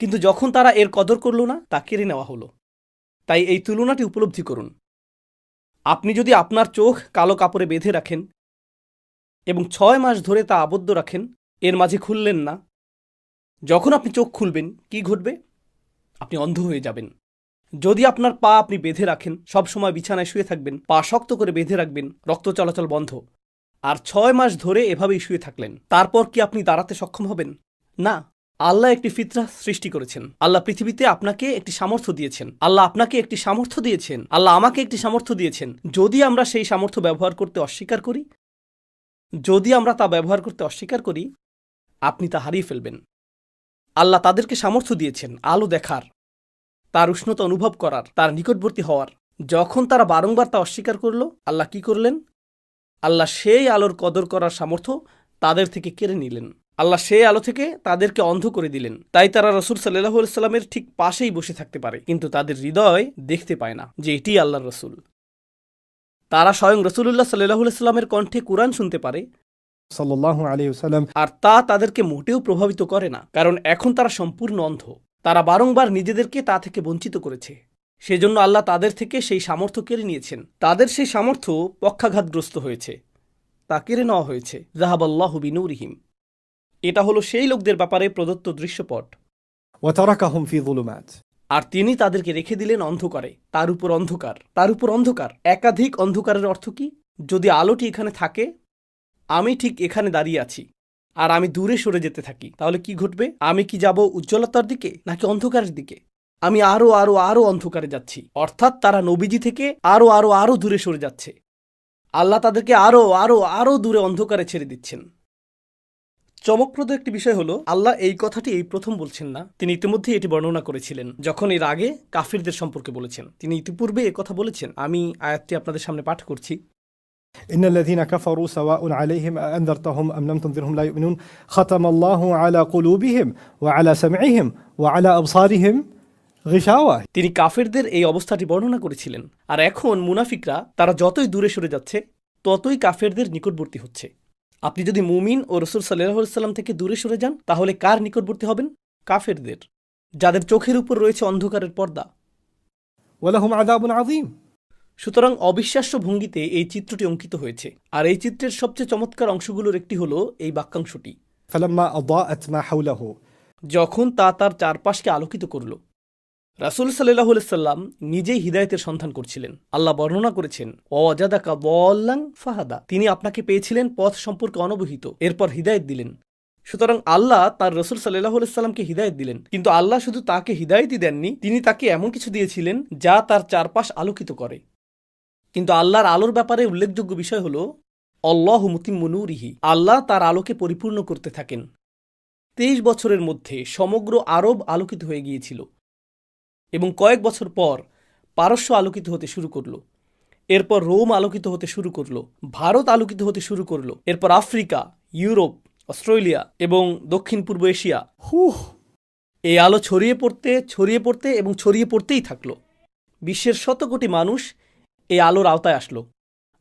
কিন্তু যখন তারা এর কদর করল না, তা কেড়ে নেওয়া হলো। তাই এই তুলনাটি উপলব্ধি করুন। আপনি যদি আপনার চোখ কালো কাপড়ে বেঁধে রাখেন এবং 6 মাস ধরে তা আবদ্ধ রাখেন, এর মাঝে খুললেন না, যখন আপনি চোখ খুলবেন কি ঘটবে? আপনি অন্ধ হয়ে যাবেন। যদি আপনার পা আপনি বেঁধে রাখেন, সবসময় বিছানায় শুয়ে থাকবেন, পা শক্ত করে বেঁধে রাখবেন, রক্ত চলাচল বন্ধ, আর 6 মাস ধরে এভাবেই শুয়ে থাকলেন, তারপর কি আপনি দাঁড়াতে সক্ষম হবেন? না। আল্লাহ একটি ফিতরা সৃষ্টি করেছেন। আল্লাহ পৃথিবীতে আপনাকে একটি সামর্থ্য দিয়েছেন, আল্লাহ আপনাকে একটি সামর্থ্য দিয়েছেন, আল্লাহ আমাকে একটি সামর্থ্য দিয়েছেন। যদি আমরা সেই সামর্থ্য ব্যবহার করতে অস্বীকার করি, যদি আমরা তা ব্যবহার করতে অস্বীকার করি, আপনি তা হারিয়ে ফেলবেন। আল্লাহ তাদেরকে সামর্থ্য দিয়েছেন আলো দেখার, তার উষ্ণতা অনুভব করার, তার নিকটবর্তী হওয়ার। যখন তারা বারংবার তা অস্বীকার করল, আল্লাহ কি করলেন? আল্লাহ সেই আলোর কদর করার সামর্থ্য তাদের থেকে কেড়ে নিলেন। আল্লাহ সেই আলো থেকে তাদেরকে অন্ধ করে দিলেন। তাই তারা রাসূল সাল্লাল্লাহু আলাইহি সাল্লামের ঠিক পাশেই বসে থাকতে পারে, কিন্তু তাদের হৃদয় দেখতে পায় না যে এটি আল্লাহর রাসূল। তারা স্বয়ং রাসূলুল্লাহ সাল্লাল্লাহু আলাইহি সাল্লামের কণ্ঠে কুরআন শুনতে পারে,
সাল্লাল্লাহু আলাইহি ওয়াসাল্লাম,
আর তা তাদেরকে মোটেও প্রভাবিত করে না, কারণ এখন তারা সম্পূর্ণ অন্ধ। তারা বারংবার নিজেদেরকে তা থেকে বঞ্চিত করেছে। সেজন্য আল্লাহ তাদের থেকে সেই সামর্থ্য কেড়ে নিয়েছেন। তাদের সেই সামর্থ্য পক্ষাঘাতগ্রস্ত হয়েছে, তা কেড়ে নেওয়া হয়েছে। যাহাবাল্লাহু বিনূরিহিম। এটা হলো সেই লোকদের ব্যাপারে প্রদত্ত দৃশ্যপট।
وتركهم في ظلمات
আর তিনি তাদেরকে রেখে দিলেন অন্ধকারে, তার উপর অন্ধকার, তার উপর অন্ধকার। একাধিক অন্ধকারের অর্থ কি? যদি আলোটি এখানে থাকে, আমি ঠিক এখানে দাঁড়িয়ে আছি, আর আমি দূরে সরে যেতে থাকি, তাহলে কি ঘটবে? আমি কি যাব উজ্জ্বলতার দিকে নাকি অন্ধকারের দিকে? আমি আরো আরো আরো অন্ধকারে যাচ্ছি। অর্থাৎ তারা নবীজি থেকে আরো আরো আরো দূরে সরে যাচ্ছে। আল্লাহ তাদেরকে আরো আরো আরো দূরে অন্ধকারে ছেড়ে দিচ্ছেন। চমকপ্রদ একটি বিষয় হলো, আল্লাহ এই কথাটি এই প্রথম বলছেন না, তিনি ইতিমধ্যে এটি বর্ণনা করেছিলেন যখন এর আগে কাফিরদের সম্পর্কে বলেছেন। তিনি ইতিপূর্বে কথা বলেছেন। আমি আয়াতটি আপনাদের সামনে পাঠ করছি।
إن الذين كفروا سواء عليهم أأنذرتهم أم لم تنذرهم لا يؤمنون ختم الله على قلوبهم وعلى سمعهم وعلى أبصارهم غشاوة। তিনি
কাফিরদের এই অবস্থাটি বর্ণনা করেছিলেন। আর এখন মুনাফিকরা তারা যতই দূরে সরে যাচ্ছে, ততই কাফিরদের নিকটবর্তী হচ্ছে। আপনি যদি মুমিন ও রাসূল সাল্লাল্লাহু আলাইহি ওয়াসাল্লাম থেকে দূরে সরে যান, তাহলে কার নিকটবর্তী হবেন? কাফিরদের, যাদের চোখের উপর রয়েছে অন্ধকারের পর্দা।
ওয়ালাহুম আযাবুন আযীম।
সুতরাং অবিশ্বাস্য ভঙ্গিতে এই চিত্রটি অঙ্কিত হয়েছে। আর এই চিত্রের সবচেয়ে চমৎকার অংশগুলোর একটি হলো এই বাক্যাংশটি,
ফালাম্মা আদাআত মা হাওলাহু,
যখন তা তার চারপাশকে আলোকিত করল। রাসূল সাল্লাল্লাহু আলাইহি সাল্লাম নিজেই হিদায়াতের সন্ধান করছিলেন। আল্লাহ বর্ণনা করেছেন, ওয়াজাদাকা দাল্লান ফাহাদা, তিনি আপনাকে পেয়েছিলেন পথ সম্পর্কে অনবহিত, এরপর হিদায়াত দিলেন। সুতরাং আল্লাহ তার রাসূল সাল্লাল্লাহু আলাইহি সাল্লামকে হিদায়াত দিলেন। কিন্তু আল্লাহ শুধু তাকে হিদায়াতই দেননি, তিনি তাকে এমন কিছু দিয়েছিলেন যা তার চারপাশ আলোকিত করে। কিন্তু আল্লাহর আলোর ব্যাপারে উল্লেখযোগ্য বিষয় হল, আল্লাহু মুতিম্মু নূরিহি, আল্লাহ তার আলোকে পরিপূর্ণ করতে থাকেন। 23 বছরের মধ্যে সমগ্র আরব আলোকিত হয়ে গিয়েছিল, এবং কয়েক বছর পর পারস্য আলোকিত হতে শুরু করল। এরপর রোম আলোকিত হতে শুরু করল, ভারত আলোকিত হতে শুরু করল, এরপর আফ্রিকা, ইউরোপ, অস্ট্রেলিয়া এবং দক্ষিণ পূর্ব এশিয়া। এই আলো ছড়িয়ে পড়তে এবং ছড়িয়ে পড়তেই থাকলো। বিশ্বের শত কোটি মানুষ এই আলোর আওতায় আসলো।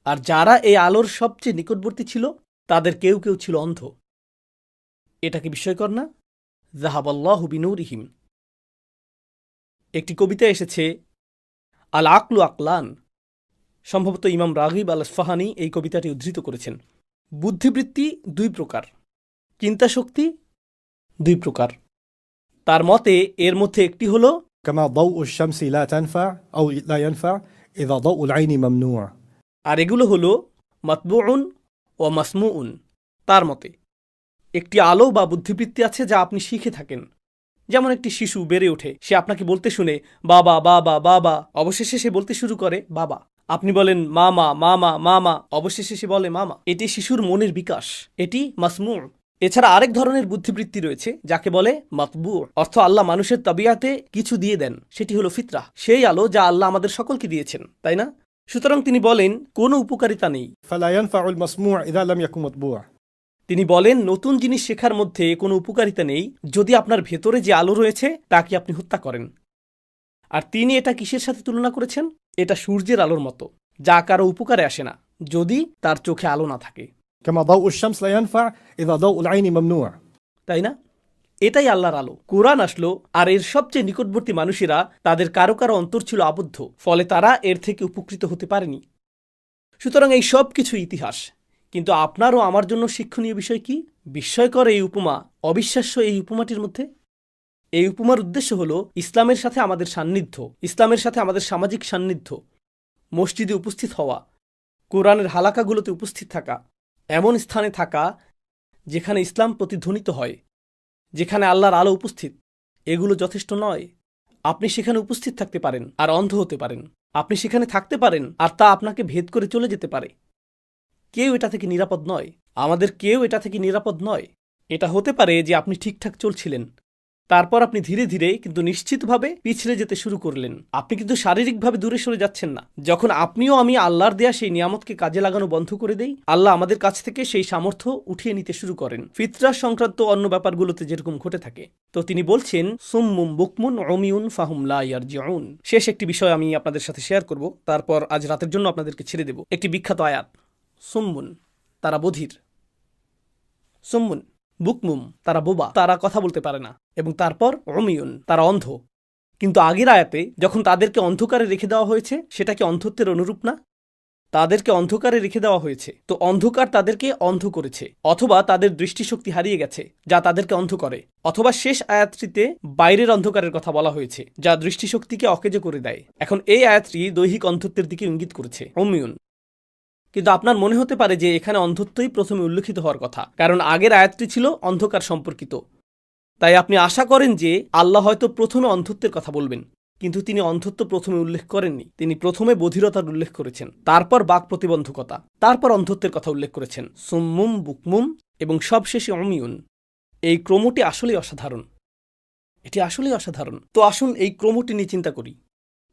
আর যারা এই আলোর সবচেয়ে নিকটবর্তী ছিল, তাদের কেউ কেউ ছিল অন্ধ। এটা কি বিস্ময়কর না? যাহাবাল্লাহু বিনূরিহিম। একটি কবিতা এসেছে, আল আকলু আকলান। সম্ভবত ইমাম রাগিব আল আসফাহানি এই কবিতাটি উদ্ধৃত করেছেন। বুদ্ধিবৃত্তি 2 প্রকার, চিন্তাশক্তি 2 প্রকার। তার মতে এর মধ্যে একটি হল,
কামা দাউউ আশ-শামসি লা তানফা আও লা ইয়ানফা ইযা দাউউল আইনি মামনু'।
আর এগুলো হল মাতবুউন ও মাসমুউন। তার মতে একটি আলো বা বুদ্ধিবৃত্তি আছে যা আপনি শিখে থাকেন। যেমন একটি শিশু বেড়ে ওঠে, সে আপনাকে বলতে শুনে বাবা বাবা বাবা, অবশেষে সে বলতে শুরু করে বাবা। আপনি বলেন মামা মামা মামা, অবশেষে সে বলে মামা। এটি শিশুর মনের বিকাশ, এটি মাসমুর। এছাড়া আরেক ধরনের বুদ্ধিবৃত্তি রয়েছে যাকে বলে মাতবু, অর্থ আল্লাহ মানুষের তাবিয়াতে কিছু দিয়ে দেন, সেটি হলো ফিতরা, সেই আলো যা আল্লাহ আমাদের সকলকে দিয়েছেন, তাই না? সুতরাং তিনি বলেন কোনো উপকারিতা নেই।
ফালা ইয়ানফাউল মাসমু' ইযা লাম ইয়াকুন মাতবু'।
তিনি বলেন নতুন জিনিস শেখার মধ্যে কোনো উপকারিতা নেই যদি আপনার ভেতরে যে আলো রয়েছে তাকে আপনি হত্যা করেন। আর তিনি এটা কিসের সাথে তুলনা করেছেন? এটা সূর্যের আলোর মতো, যা কারো উপকারে আসে না যদি তার চোখে আলো না থাকে।
কামা দাউউ আশ-শামস লা ইয়ানফা ইযা দাউউল আইনি মামনু'।
তাই না? এটাই আল্লাহর আলো। কোরআন আসলো, আর এর সবচেয়ে নিকটবর্তী মানুষেরা তাদের কারো কারো অন্তর ছিল আবদ্ধ, ফলে তারা এর থেকে উপকৃত হতে পারেনি। সুতরাং এই সব কিছু ইতিহাস। কিন্তু আপনার ও আমার জন্য শিক্ষণীয় বিষয় কি? বিস্ময়কর এই উপমা, অবিশ্বাস্য এই উপমাটির মধ্যে। এই উপমার উদ্দেশ্য হল ইসলামের সাথে আমাদের সান্নিধ্য, ইসলামের সাথে আমাদের সামাজিক সান্নিধ্য, মসজিদে উপস্থিত হওয়া, কোরআনের হালাকাগুলোতে উপস্থিত থাকা, এমন স্থানে থাকা যেখানে ইসলাম প্রতিধ্বনিত হয়, যেখানে আল্লাহর আলো উপস্থিত। এগুলো যথেষ্ট নয়। আপনি সেখানে উপস্থিত থাকতে পারেন আর অন্ধ হতে পারেন। আপনি সেখানে থাকতে পারেন আর তা আপনাকে ভেদ করে চলে যেতে পারে। কেউ এটা থেকে নিরাপদ নয়। আমাদের কেউ এটা থেকে নিরাপদ নয়। এটা হতে পারে যে আপনি ঠিকঠাক চলছিলেন, তারপর আপনি ধীরে ধীরে কিন্তু নিশ্চিতভাবে পিছলে যেতে শুরু করলেন। আপনি কিন্তু শারীরিকভাবে দূরে সরে যাচ্ছেন না। যখন আপনিও আমি আল্লাহর দেয়া সেই নিয়ামতকে কাজে লাগানো বন্ধ করে দেই, আল্লাহ আমাদের কাছ থেকে সেই সামর্থ্য উঠিয়ে নিতে শুরু করেন, ফিতরা সংক্রান্ত অন্য ব্যাপারগুলোতে যেরকম ঘটে থাকে। তো তিনি বলছেন, সুম্মুম বুকমুন উমিউন ফাহুম লা ইয়ারজিউন। শেষ একটি বিষয় আমি আপনাদের সাথে শেয়ার করব, তারপর আজ রাতের জন্য আপনাদেরকে ছেড়ে দেব। একটি বিখ্যাত আয়াত, সুম্মুন তারা বধির, সুম্মুন বুকমুম তারা বোবা, তারা কথা বলতে পারে না, এবং তারপর উমিউন তারা অন্ধ। কিন্তু আগের আয়াতে যখন তাদেরকে অন্ধকারে রেখে দেওয়া হয়েছে, সেটা কি অন্ধত্বের অনুরূপ না? তাদেরকে অন্ধকারে রেখে দেওয়া হয়েছে, তো অন্ধকার তাদেরকে অন্ধ করেছে, অথবা তাদের দৃষ্টিশক্তি হারিয়ে গেছে যা তাদেরকে অন্ধ করে, অথবা শেষ আয়াতটিতে বাইরের অন্ধকারের কথা বলা হয়েছে যা দৃষ্টিশক্তিকে অকেজো করে দেয়। এখন এই আয়াতটি দৈহিক অন্ধত্বের দিকে ইঙ্গিত করেছে, উম্মিয়ুন। কিন্তু আপনার মনে হতে পারে যে এখানে অন্ধত্বই প্রথমে উল্লেখিত হওয়ার কথা, কারণ আগের আয়াতটি ছিল অন্ধকার সম্পর্কিত। তাই আপনি আশা করেন যে আল্লাহ হয়তো প্রথমে অন্ধত্বের কথা বলবেন, কিন্তু তিনি অন্ধত্ব প্রথমে উল্লেখ করেননি। তিনি প্রথমে বধিরতার উল্লেখ করেছেন, তারপর বাক প্রতিবন্ধকতা, তারপর অন্ধত্বের কথা উল্লেখ করেছেন, সুম্মুম বুকমুম এবং সবশেষে অমিয়ুন। এই ক্রমটি আসলেই অসাধারণ, এটি আসলেই অসাধারণ। তো আসুন এই ক্রমটি নিয়ে চিন্তা করি।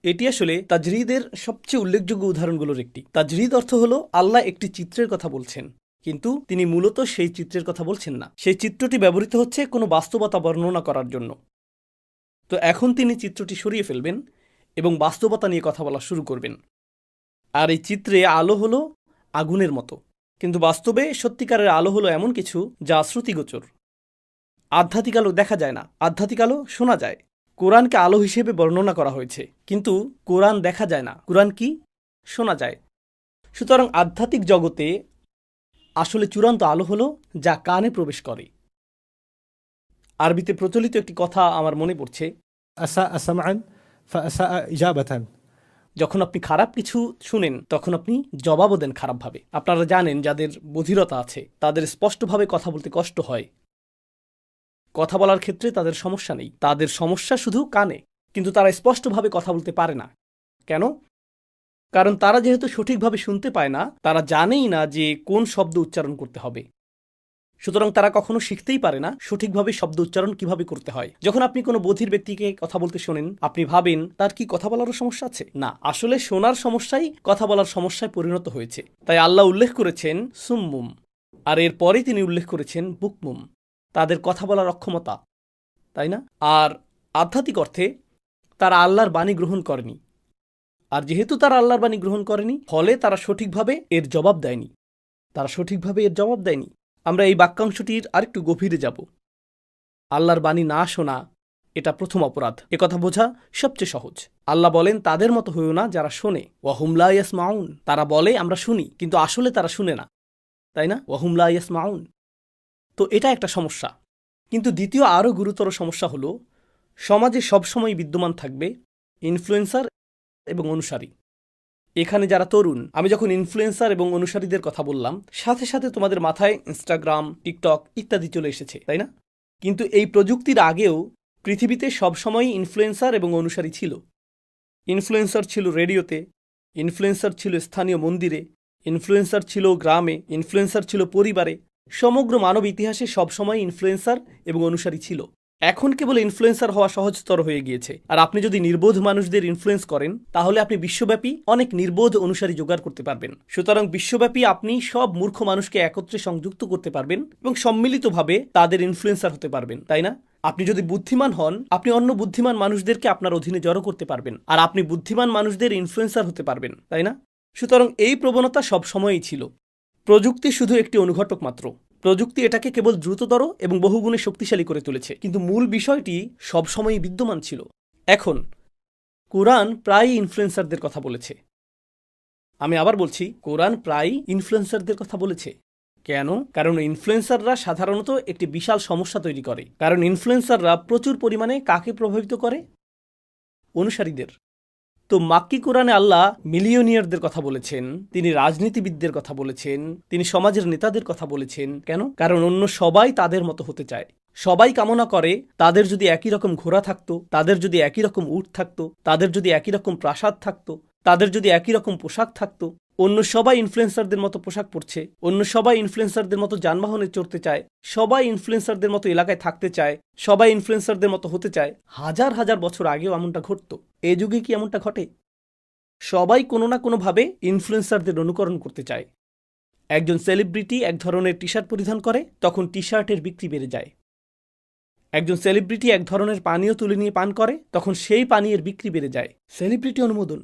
এটি আসলে তাজরিদের সবচেয়ে উল্লেখযোগ্য উদাহরণগুলোর একটি। তাজরিদ অর্থ হলো আল্লাহ একটি চিত্রের কথা বলছেন, কিন্তু তিনি মূলত সেই চিত্রের কথা বলছেন না। সেই চিত্রটি ব্যবহৃত হচ্ছে কোনো বাস্তবতা বর্ণনা করার জন্য। তো এখন তিনি চিত্রটি সরিয়ে ফেলবেন এবং বাস্তবতা নিয়ে কথা বলা শুরু করবেন। আর এই চিত্রে আলো হলো আগুনের মতো, কিন্তু বাস্তবে সত্যিকারের আলো হলো এমন কিছু যা শ্রুতিগোচর। আধ্যাত্মিক আলো দেখা যায় না, আধ্যাত্মিক আলো শোনা যায়। কোরআনকে আলো হিসেবে বর্ণনা করা হয়েছে, কিন্তু কোরআন দেখা যায় না, কোরআন কি শোনা যায়। সুতরাং আধ্যাত্মিক জগতে আসলে চূড়ান্ত আলো হলো যা কানে প্রবেশ করে। আরবিতে প্রচলিত একটি কথা আমার মনে পড়ছে,
أساء سمعا فأساء إجابة।
যখন আপনি খারাপ কিছু শুনেন তখন আপনি জবাবও দেন খারাপভাবে। আপনারা জানেন যাদের বধিরতা আছে তাদের স্পষ্টভাবে কথা বলতে কষ্ট হয়, কথা বলার ক্ষেত্রে তাদের সমস্যা নেই, তাদের সমস্যা শুধু কানে, কিন্তু তারা স্পষ্টভাবে কথা বলতে পারে না। কেন? কারণ তারা যেহেতু সঠিকভাবে শুনতে পায় না, তারা জানেই না যে কোন শব্দ উচ্চারণ করতে হবে। সুতরাং তারা কখনো শিখতেই পারে না সঠিকভাবে শব্দ উচ্চারণ কিভাবে করতে হয়। যখন আপনি কোনো বধির ব্যক্তিকে কথা বলতে শোনেন, আপনি ভাবেন তার কি কথা বলারও সমস্যা আছে? না, আসলে শোনার সমস্যাই কথা বলার সমস্যায় পরিণত হয়েছে। তাই আল্লাহ উল্লেখ করেছেন সুম্মুম, আর এরপরে তিনি উল্লেখ করেছেন বুকমুম, তাদের কথা বলার অক্ষমতা, তাই না? আর আধ্যাত্মিক অর্থে তারা আল্লাহর বাণী গ্রহণ করেনি, আর যেহেতু তারা আল্লাহর বাণী গ্রহণ করেনি, ফলে তারা সঠিকভাবে এর জবাব দেয়নি। আমরা এই বাক্যাংশটির আরেকটু গভীরে যাব। আল্লাহর বাণী না শোনা এটা প্রথম অপরাধ। একথা বোঝা সবচেয়ে সহজ। আল্লাহ বলেন তাদের মতো হইও না যারা শোনে, ওয়াহুম লা ইয়াসমাউন। তারা বলে আমরা শুনি, কিন্তু আসলে তারা শুনে না, তাই না? ওয়াহুম লা ইয়াসমাউন। তো এটা একটা সমস্যা। কিন্তু দ্বিতীয় আরও গুরুতর সমস্যা হলো, সমাজে সবসময় বিদ্যমান থাকবে ইনফ্লুয়েন্সার এবং অনুসারী। এখানে যারা তরুণ, আমি যখন ইনফ্লুয়েন্সার এবং অনুসারীদের কথা বললাম, সাথে সাথে তোমাদের মাথায় ইনস্টাগ্রাম, টিকটক ইত্যাদি চলে এসেছে, তাই না? কিন্তু এই প্রযুক্তির আগেও পৃথিবীতে সবসময়ই ইনফ্লুয়েন্সার এবং অনুসারী ছিল। ইনফ্লুয়েন্সার ছিল রেডিওতে, ইনফ্লুয়েন্সার ছিল স্থানীয় মন্দিরে, ইনফ্লুয়েন্সার ছিল গ্রামে, ইনফ্লুয়েন্সার ছিল পরিবারে। সমগ্র মানব ইতিহাসে সবসময় ইনফ্লুয়েন্সার এবং অনুসারী ছিল। এখন কেবল ইনফ্লুয়েন্সার হওয়া সহজতর হয়ে গিয়েছে। আর আপনি যদি নির্বোধ মানুষদের ইনফ্লুয়েন্স করেন, তাহলে আপনি বিশ্বব্যাপী অনেক নির্বোধ অনুসারী জোগাড় করতে পারবেন। সুতরাং বিশ্বব্যাপী আপনি সব মূর্খ মানুষকে একত্রে সংযুক্ত করতে পারবেন এবং সম্মিলিতভাবে তাদের ইনফ্লুয়েন্সার হতে পারবেন, তাই না? আপনি যদি বুদ্ধিমান হন, আপনি অন্য বুদ্ধিমান মানুষদেরকে আপনার অধীনে জড়ো করতে পারবেন, আর আপনি বুদ্ধিমান মানুষদের ইনফ্লুয়েন্সার হতে পারবেন, তাই না? সুতরাং এই প্রবণতা সব সময়ই ছিল। প্রযুক্তি শুধু একটি অনুঘটক মাত্র। প্রযুক্তি এটাকে কেবল দ্রুততর এবং বহুগুণে শক্তিশালী করে তুলেছে, কিন্তু মূল বিষয়টি সবসময়ই বিদ্যমান ছিল। এখন কোরআন প্রায়ই ইনফ্লুয়েন্সারদের কথা বলেছে। আমি আবার বলছি, কোরআন প্রায়ই ইনফ্লুয়েন্সারদের কথা বলেছে। কেন? কারণ ইনফ্লুয়েন্সাররা সাধারণত একটি বিশাল সমস্যা তৈরি করে। কারণ ইনফ্লুয়েন্সাররা প্রচুর পরিমাণে কাকে প্রভাবিত করে? অনুসারীদের। তো মাক্কি কোরআনে আল্লাহ মিলিয়নিয়ারদের কথা বলেছেন, তিনি রাজনীতিবিদদের কথা বলেছেন, তিনি সমাজের নেতাদের কথা বলেছেন। কেন? কারণ অন্য সবাই তাদের মতো হতে চায়। সবাই কামনা করে তাদের যদি একই রকম ঘোড়া থাকতো, তাদের যদি একই রকম উট থাকতো, তাদের যদি একই রকম প্রাসাদ থাকতো, তাদের যদি একই রকম পোশাক থাকতো। অন্য সবাই ইনফ্লুয়েন্সারদের মতো পোশাক পরছে, অন্য সবাই ইনফ্লুয়েন্সারদের মতো যানবাহনে চড়তে চায়, সবাই ইনফ্লুয়েন্সারদের মতো এলাকায় থাকতে চায়, সবাই ইনফ্লুয়েন্সারদের মতো হতে চায়। হাজার হাজার বছর আগেও এমনটা ঘটত। এ যুগে কি এমনটা ঘটে? সবাই কোনো না কোনোভাবে ইনফ্লুয়েন্সারদের অনুকরণ করতে চায়। একজন সেলিব্রিটি এক ধরনের টি শার্ট পরিধান করে, তখন টি শার্টের বিক্রি বেড়ে যায়। একজন সেলিব্রিটি এক ধরনের পানীয় তুলে নিয়ে পান করে, তখন সেই পানীয়ের বিক্রি বেড়ে যায়। সেলিব্রিটি অনুমোদন।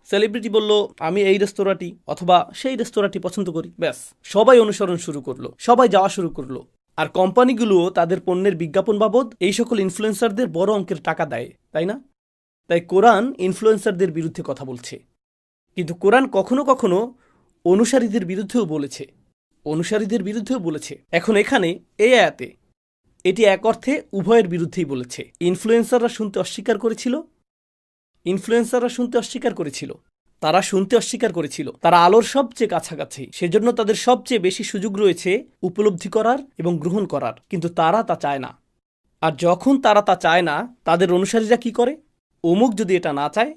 সেলিব্রিটি বলল আমি এই রেস্তোরাঁটি অথবা সেই রেস্তোরাঁটি পছন্দ করি, ব্যাস সবাই অনুসরণ শুরু করলো, সবাই যাওয়া শুরু করলো। আর কোম্পানিগুলোও তাদের পণ্যের বিজ্ঞাপন বাবদ এই সকল ইনফ্লুয়েন্সারদের বড় অঙ্কের টাকা দেয়, তাই না? তাই কোরআন ইনফ্লুয়েন্সারদের বিরুদ্ধে কথা বলছে। কিন্তু কোরআন কখনো কখনো অনুসারীদের বিরুদ্ধেও বলেছে। এখন এখানে এই আয়াতে এটি এক অর্থে উভয়ের বিরুদ্ধেই বলেছে। ইনফ্লুয়েন্সাররা শুনতে অস্বীকার করেছিল, তারা আলোর সবচেয়ে কাছাকাছি, সেজন্য তাদের সবচেয়ে বেশি সুযোগ রয়েছে উপলব্ধি করার এবং গ্রহণ করার, কিন্তু তারা তা চায় না। আর যখন তারা তা চায় না, তাদের অনুসারীরা কি করে? অমুক যদি এটা না চায়,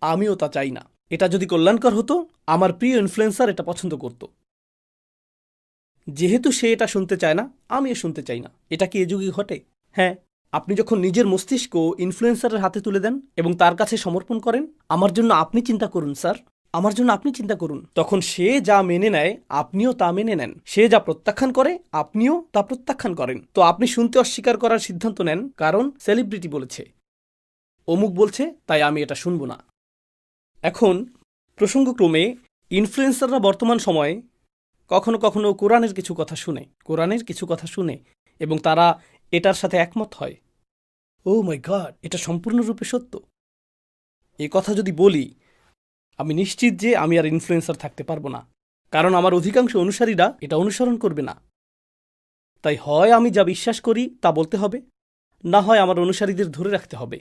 আমিও তা চাই না। এটা যদি কল্যাণকর হতো, আমার প্রিয় ইনফ্লুয়েন্সার এটা পছন্দ করত। যেহেতু সে এটা শুনতে চায় না, আমিও শুনতে চাই না। এটা কি এ যুগে ঘটে? হ্যাঁ। আপনি যখন নিজের মস্তিষ্ক ইনফ্লুয়েন্সারের হাতে তুলে দেন এবং তার কাছে সমর্পণ করেন, আমার জন্য আপনি চিন্তা করুন স্যার, আমার জন্য আপনি চিন্তা করুন, তখন সে যা মেনে নেয় আপনিও তা মেনে নেন, সে যা প্রত্যাখ্যান করে আপনিও তা প্রত্যাখ্যান করেন। তো আপনি শুনতে অস্বীকার করার সিদ্ধান্ত নেন কারণ সেলিব্রিটি বলেছে, অমুক বলছে, তাই আমি এটা শুনব না। এখন প্রসঙ্গক্রমে ইনফ্লুয়েন্সাররা বর্তমান সময়ে কখনো কখনো কোরআনের কিছু কথা শুনে এবং তারা এটার সাথে একমত হয়। ও মাই গড, এটা সম্পূর্ণরূপে সত্য। এই কথা যদি বলি, আমি নিশ্চিত যে আমি আর ইনফ্লুয়েন্সার থাকতে পারবো না, কারণ আমার অধিকাংশ অনুসারীরা এটা অনুসরণ করবে না। তাই হয় আমি যা বিশ্বাস করি তা বলতে হবে, না হয় আমার অনুসারীদের ধরে রাখতে হবে,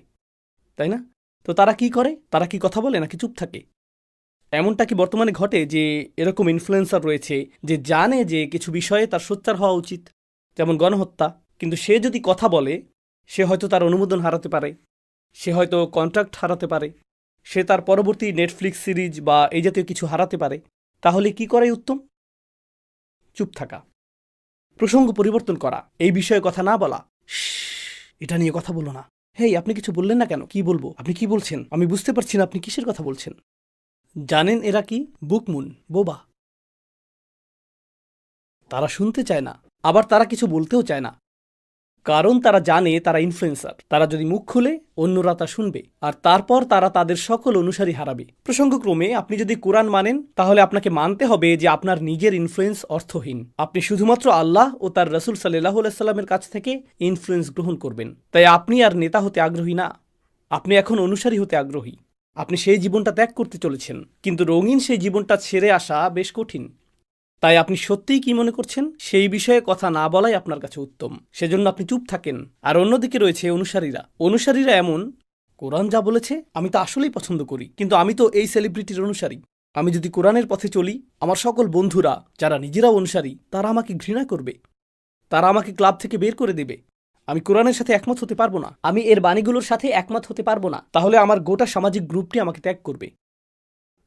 তাই না? তো তারা কি করে? তারা কি কথা বলে নাকি চুপ থাকে? এমনটা কি বর্তমানে ঘটে যে এরকম ইনফ্লুয়েন্সার রয়েছে যে জানে যে কিছু বিষয়ে তার সোচ্চার হওয়া উচিত, যেমন গণহত্যা, কিন্তু সে যদি কথা বলে, সে হয়তো তার অনুমোদন হারাতে পারে, সে হয়তো কন্ট্রাক্ট হারাতে পারে, সে তার পরবর্তী নেটফ্লিক্স সিরিজ বা এই জাতীয় কিছু হারাতে পারে। তাহলে কি করাই উত্তম? চুপ থাকা, প্রসঙ্গ পরিবর্তন করা, এই বিষয়ে কথা না বলা। এটা নিয়ে কথা বলো না। হেই, আপনি কিছু বললেন না কেন? কি বলবো? আপনি কি বলছেন? আমি বুঝতে পারছি না আপনি কিসের কথা বলছেন। জানেন এরা কি? বুকমুন, বোবা। তারা শুনতে চায় না, আবার তারা কিছু বলতেও চায় না, কারণ তারা জানে তারা ইনফ্লুয়েন্সার। তারা যদি মুখ খুলে, অন্যরা তা শুনবে, আর তারপর তারা তাদের সকল অনুসারী হারাবে। প্রসঙ্গক্রমে আপনি যদি কোরআন মানেন, তাহলে আপনাকে মানতে হবে যে আপনার নিজের ইনফ্লুয়েন্স অর্থহীন। আপনি শুধুমাত্র আল্লাহ ও তার রাসূল সাল্লাল্লাহু আলাইহি সাল্লামের কাছ থেকে ইনফ্লুয়েন্স গ্রহণ করবেন। তাই আপনি আর নেতা হতে আগ্রহী না, আপনি এখন অনুসারী হতে আগ্রহী। আপনি সেই জীবনটা ত্যাগ করতে চলেছেন, কিন্তু রঙিন সেই জীবনটা ছেড়ে আসা বেশ কঠিন। তাই আপনি সত্যিই কি মনে করছেন, সেই বিষয়ে কথা না বলাই আপনার কাছে উত্তম। সেজন্য আপনি চুপ থাকেন। আর অন্যদিকে রয়েছে অনুসারীরা এমন, কোরআন যা বলেছে আমি তা আসলেই পছন্দ করি, কিন্তু আমি তো এই সেলিব্রিটির অনুসারী। আমি যদি কোরআনের পথে চলি, আমার সকল বন্ধুরা যারা নিজেরাও অনুসারী, তারা আমাকে ঘৃণা করবে, তারা আমাকে ক্লাব থেকে বের করে দেবে। আমি কোরআনের সাথে একমত হতে পারবো না, আমি এর বাণীগুলোর সাথে একমত হতে পারবো না। তাহলে আমার গোটা সামাজিক গ্রুপটি আমাকে ত্যাগ করবে,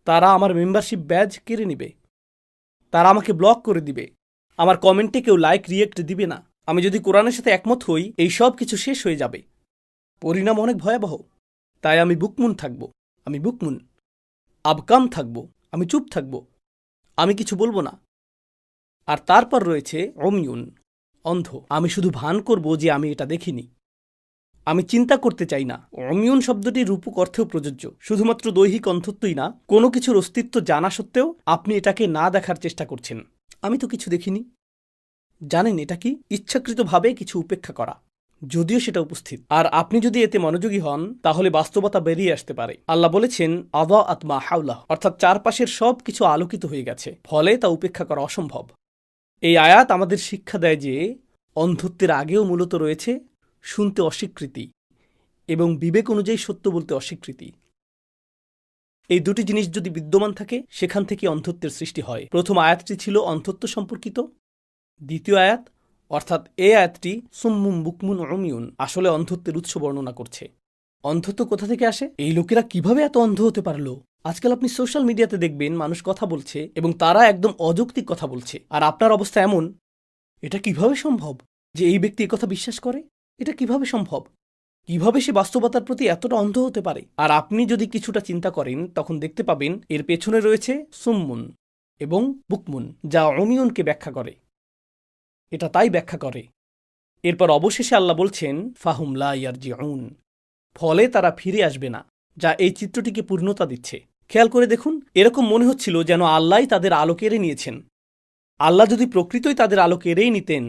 তারা আমার মেম্বারশিপ ব্যাজ কেড়ে নেবে, তারা আমাকে ব্লক করে দিবে, আমার কমেন্টে কেউ লাইক রিয়েক্ট দিবে না। আমি যদি কোরআনের সাথে একমত হই, এই সব কিছু শেষ হয়ে যাবে, পরিণাম অনেক ভয়াবহ। তাই আমি বুকমুন থাকব, আবকাম থাকব, আমি চুপ থাকব, আমি কিছু বলবো না। আর তারপর রয়েছে অমিউন, অন্ধ। আমি শুধু ভান করব যে আমি এটা দেখিনি, আমি চিন্তা করতে চাই না। অমিউন শব্দটি রূপক অর্থেও প্রযোজ্য, শুধুমাত্র দৈহিক অন্ধত্বই না, কোনো কিছুর অস্তিত্ব জানা সত্ত্বেও আপনি এটাকে না দেখার চেষ্টা করছেন। আমি তো কিছু দেখিনি। জানেন এটা কি? ইচ্ছাকৃতভাবে কিছু উপেক্ষা করা, যদিও সেটা উপস্থিত। আর আপনি যদি এতে মনোযোগী হন, তাহলে বাস্তবতা বেরিয়ে আসতে পারে। আল্লাহ বলেছেন আদা আতমা হাউলাহ, অর্থাৎ চারপাশের সব কিছু আলোকিত হয়ে গেছে, ফলে তা উপেক্ষা করা অসম্ভব। এই আয়াত আমাদের শিক্ষা দেয় যে অন্ধত্বের আগেও মূলত রয়েছে শুনতে অস্বীকৃতি এবং বিবেক অনুযায়ী সত্য বলতে অস্বীকৃতি। এই দুটি জিনিস যদি বিদ্যমান থাকে, সেখান থেকে অন্ধত্বের সৃষ্টি হয়। প্রথম আয়াতটি ছিল অন্ধত্ব সম্পর্কিত। দ্বিতীয় আয়াত, অর্থাৎ এই আয়াতটি সুম্মুম বুকমুন উমিয়ুন, আসলে অন্ধত্বের উৎস বর্ণনা করছে। অন্ধত্ব কোথা থেকে আসে? এই লোকেরা কিভাবে এত অন্ধ হতে পারলো? আজকাল আপনি সোশ্যাল মিডিয়াতে দেখবেন মানুষ কথা বলছে এবং তারা একদম অযৌক্তিক কথা বলছে, আর আপনার অবস্থা এমন, এটা কিভাবে সম্ভব যে এই ব্যক্তি কথা বিশ্বাস করে? এটা কিভাবে সম্ভব? কিভাবে সে বাস্তবতার প্রতি এতটা অন্ধ হতে পারে? আর আপনি যদি কিছুটা চিন্তা করেন, তখন দেখতে পাবেন এর পেছনে রয়েছে সুম্মুন এবং বুকমুন, যা অমিয়ুনকে ব্যাখ্যা করে। এটা তাই ব্যাখ্যা করে। এরপর অবশেষে আল্লাহ বলছেন ফাহুম লা ইয়ারজিউন, ফলে তারা ফিরে আসবে না, যা এই চিত্রটিকে পূর্ণতা দিচ্ছে। খেয়াল করে দেখুন, এরকম মনে হচ্ছিল যেন আল্লাহই তাদের আলো কেড়ে নিয়েছেন। আল্লাহ যদি প্রকৃতই তাদের আলো কেড়েই নিতেন,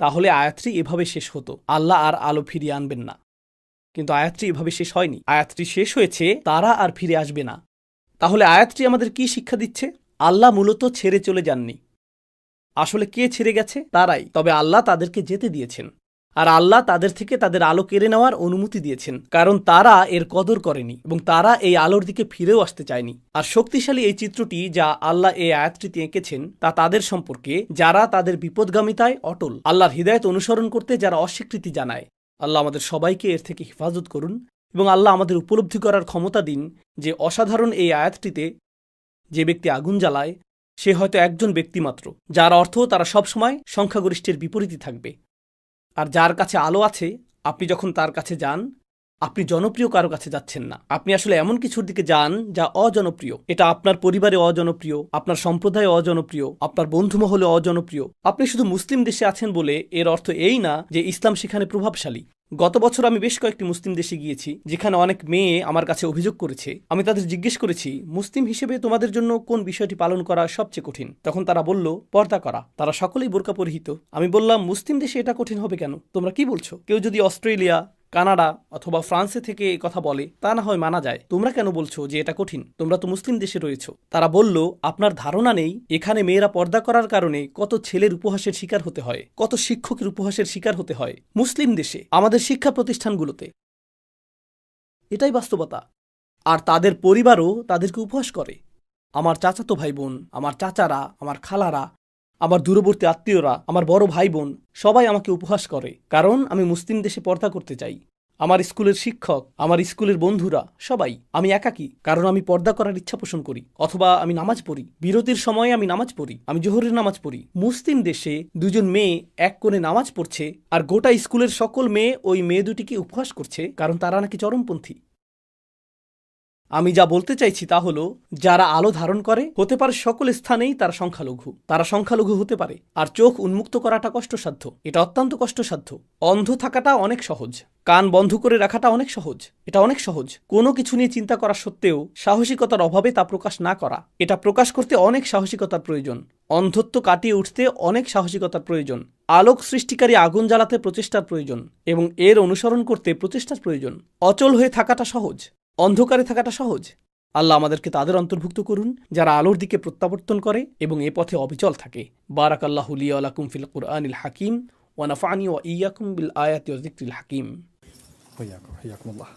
তাহলে আয়াতটি এভাবে শেষ হতো, আল্লাহ আর আলো ফিরিয়ে আনবেন না। কিন্তু আয়াতটি এভাবে শেষ হয়নি। আয়াতটি শেষ হয়েছে তারা আর ফিরে আসবে না, তাহলে আয়াতটি আমাদের কি শিক্ষা দিচ্ছে? আল্লাহ মূলত ছেড়ে চলে যাননি। আসলে কে ছেড়ে গেছে? তারাই। তবে আল্লাহ তাদেরকে যেতে দিয়েছেন, আর আল্লাহ তাদের থেকে তাদের আলো কেড়ে নেওয়ার অনুমতি দিয়েছেন, কারণ তারা এর কদর করেনি এবং তারা এই আলোর দিকে ফিরেও আসতে চায়নি। আর শক্তিশালী এই চিত্রটি যা আল্লাহ এই আয়াতটিতে এঁকেছেন তা তাদের সম্পর্কে যারা তাদের বিপদগামিতায় অটল, আল্লাহর হিদায়াত অনুসরণ করতে যারা অস্বীকৃতি জানায়। আল্লাহ আমাদের সবাইকে এর থেকে হেফাজত করুন এবং আল্লাহ আমাদের উপলব্ধি করার ক্ষমতা দিন যে অসাধারণ এই আয়াতটিতে যে ব্যক্তি আগুন জ্বালায় সে হয়তো একজন ব্যক্তি মাত্র, যার অর্থ তারা সবসময় সংখ্যাগরিষ্ঠের বিপরীতে থাকবে। আর যার কাছে আলো আছে, আপনি যখন তার কাছে যান, আপনি জনপ্রিয় কারো কাছে যাচ্ছেন না, আপনি আসলে এমন কিছুর দিকে যান যা অজনপ্রিয়। এটা আপনার পরিবারে অজনপ্রিয়, আপনার সম্প্রদায়ে অজনপ্রিয়, আপনার বন্ধু মহলে অজনপ্রিয়। আপনি শুধু মুসলিম দেশে আছেন বলে এর অর্থ এই না যে ইসলাম সেখানে প্রভাবশালী। গত বছর আমি বেশ কয়েকটি মুসলিম দেশে গিয়েছি যেখানে অনেক মেয়ে আমার কাছে অভিযোগ করেছে। আমি তাদের জিজ্ঞেস করেছি, মুসলিম হিসেবে তোমাদের জন্য কোন বিষয়টি পালন করা সবচেয়ে কঠিন? তখন তারা বলল, পর্দা করা। তারা সকলেই বোরকা পরিহিত। আমি বললাম, মুসলিম দেশে এটা কঠিন হবে কেন? তোমরা কি বলছো? কেউ যদি অস্ট্রেলিয়া, কানাডা অথবা ফ্রান্সে থেকে এই কথা বলে তা না হয় মানা যায়, তোমরা কেন বলছো যে এটা কঠিন? তোমরা তো মুসলিম দেশে রয়েছো। তারা বলল, আপনার ধারণা নেই এখানে মেয়েরা পর্দা করার কারণে কত ছেলের উপহাসের শিকার হতে হয়, কত শিক্ষকের উপহাসের শিকার হতে হয় মুসলিম দেশে, আমাদের শিক্ষা প্রতিষ্ঠানগুলোতে। এটাই বাস্তবতা। আর তাদের পরিবারও তাদেরকে উপহাস করে। আমার চাচাতো ভাই বোন, আমার চাচারা, আমার খালারা, আমার দূরবর্তী আত্মীয়রা, আমার বড় ভাই বোন সবাই আমাকে উপহাস করে, কারণ আমি মুসলিম দেশে পর্দা করতে চাই। আমার স্কুলের শিক্ষক, আমার স্কুলের বন্ধুরা সবাই। আমি একাকী, কারণ আমি পর্দা করার ইচ্ছা পোষণ করি, অথবা আমি নামাজ পড়ি, বিরতির সময়ে আমি নামাজ পড়ি, আমি জোহরের নামাজ পড়ি। মুসলিম দেশে দুজন মেয়ে এক কোণে নামাজ পড়ছে আর গোটা স্কুলের সকল মেয়ে ওই মেয়ে দুটিকে উপহাস করছে, কারণ তারা নাকি চরমপন্থী। আমি যা বলতে চাইছি তা হলো, যারা আলো ধারণ করে হতে পারে সকল স্থানেই তারা সংখ্যালঘু হতে পারে। আর চোখ উন্মুক্ত করাটা কষ্টসাধ্য, এটা অত্যন্ত কষ্টসাধ্য। অন্ধ থাকাটা অনেক সহজ, কান বন্ধ করে রাখাটা অনেক সহজ, এটা অনেক সহজ। কোনো কিছু নিয়ে চিন্তা করা সত্ত্বেও সাহসিকতার অভাবে তা প্রকাশ না করা, এটা প্রকাশ করতে অনেক সাহসিকতার প্রয়োজন। অন্ধত্ব কাটিয়ে উঠতে অনেক সাহসিকতার প্রয়োজন। আলোক সৃষ্টিকারী আগুন জ্বালাতে প্রচেষ্টার প্রয়োজন এবং এর অনুসরণ করতে প্রচেষ্টার প্রয়োজন। অচল হয়ে থাকাটা সহজ, অন্ধকারে থাকাটা সহজ। আল্লাহ আমাদেরকে তাদের অন্তর্ভুক্ত করুন যারা আলোর দিকে প্রত্যাবর্তন করে এবং এ পথে অবিচল থাকে। বারাকাল্লাহু লি ওয়া লাকুম ফিল কুরআনিল হাকিম ওয়া নাফা'নি ওয়া ইয়্যাকুম বিল আয়াতি ওয়া যিকরিল হাকিম।
হাইয়াকুম আল্লাহ।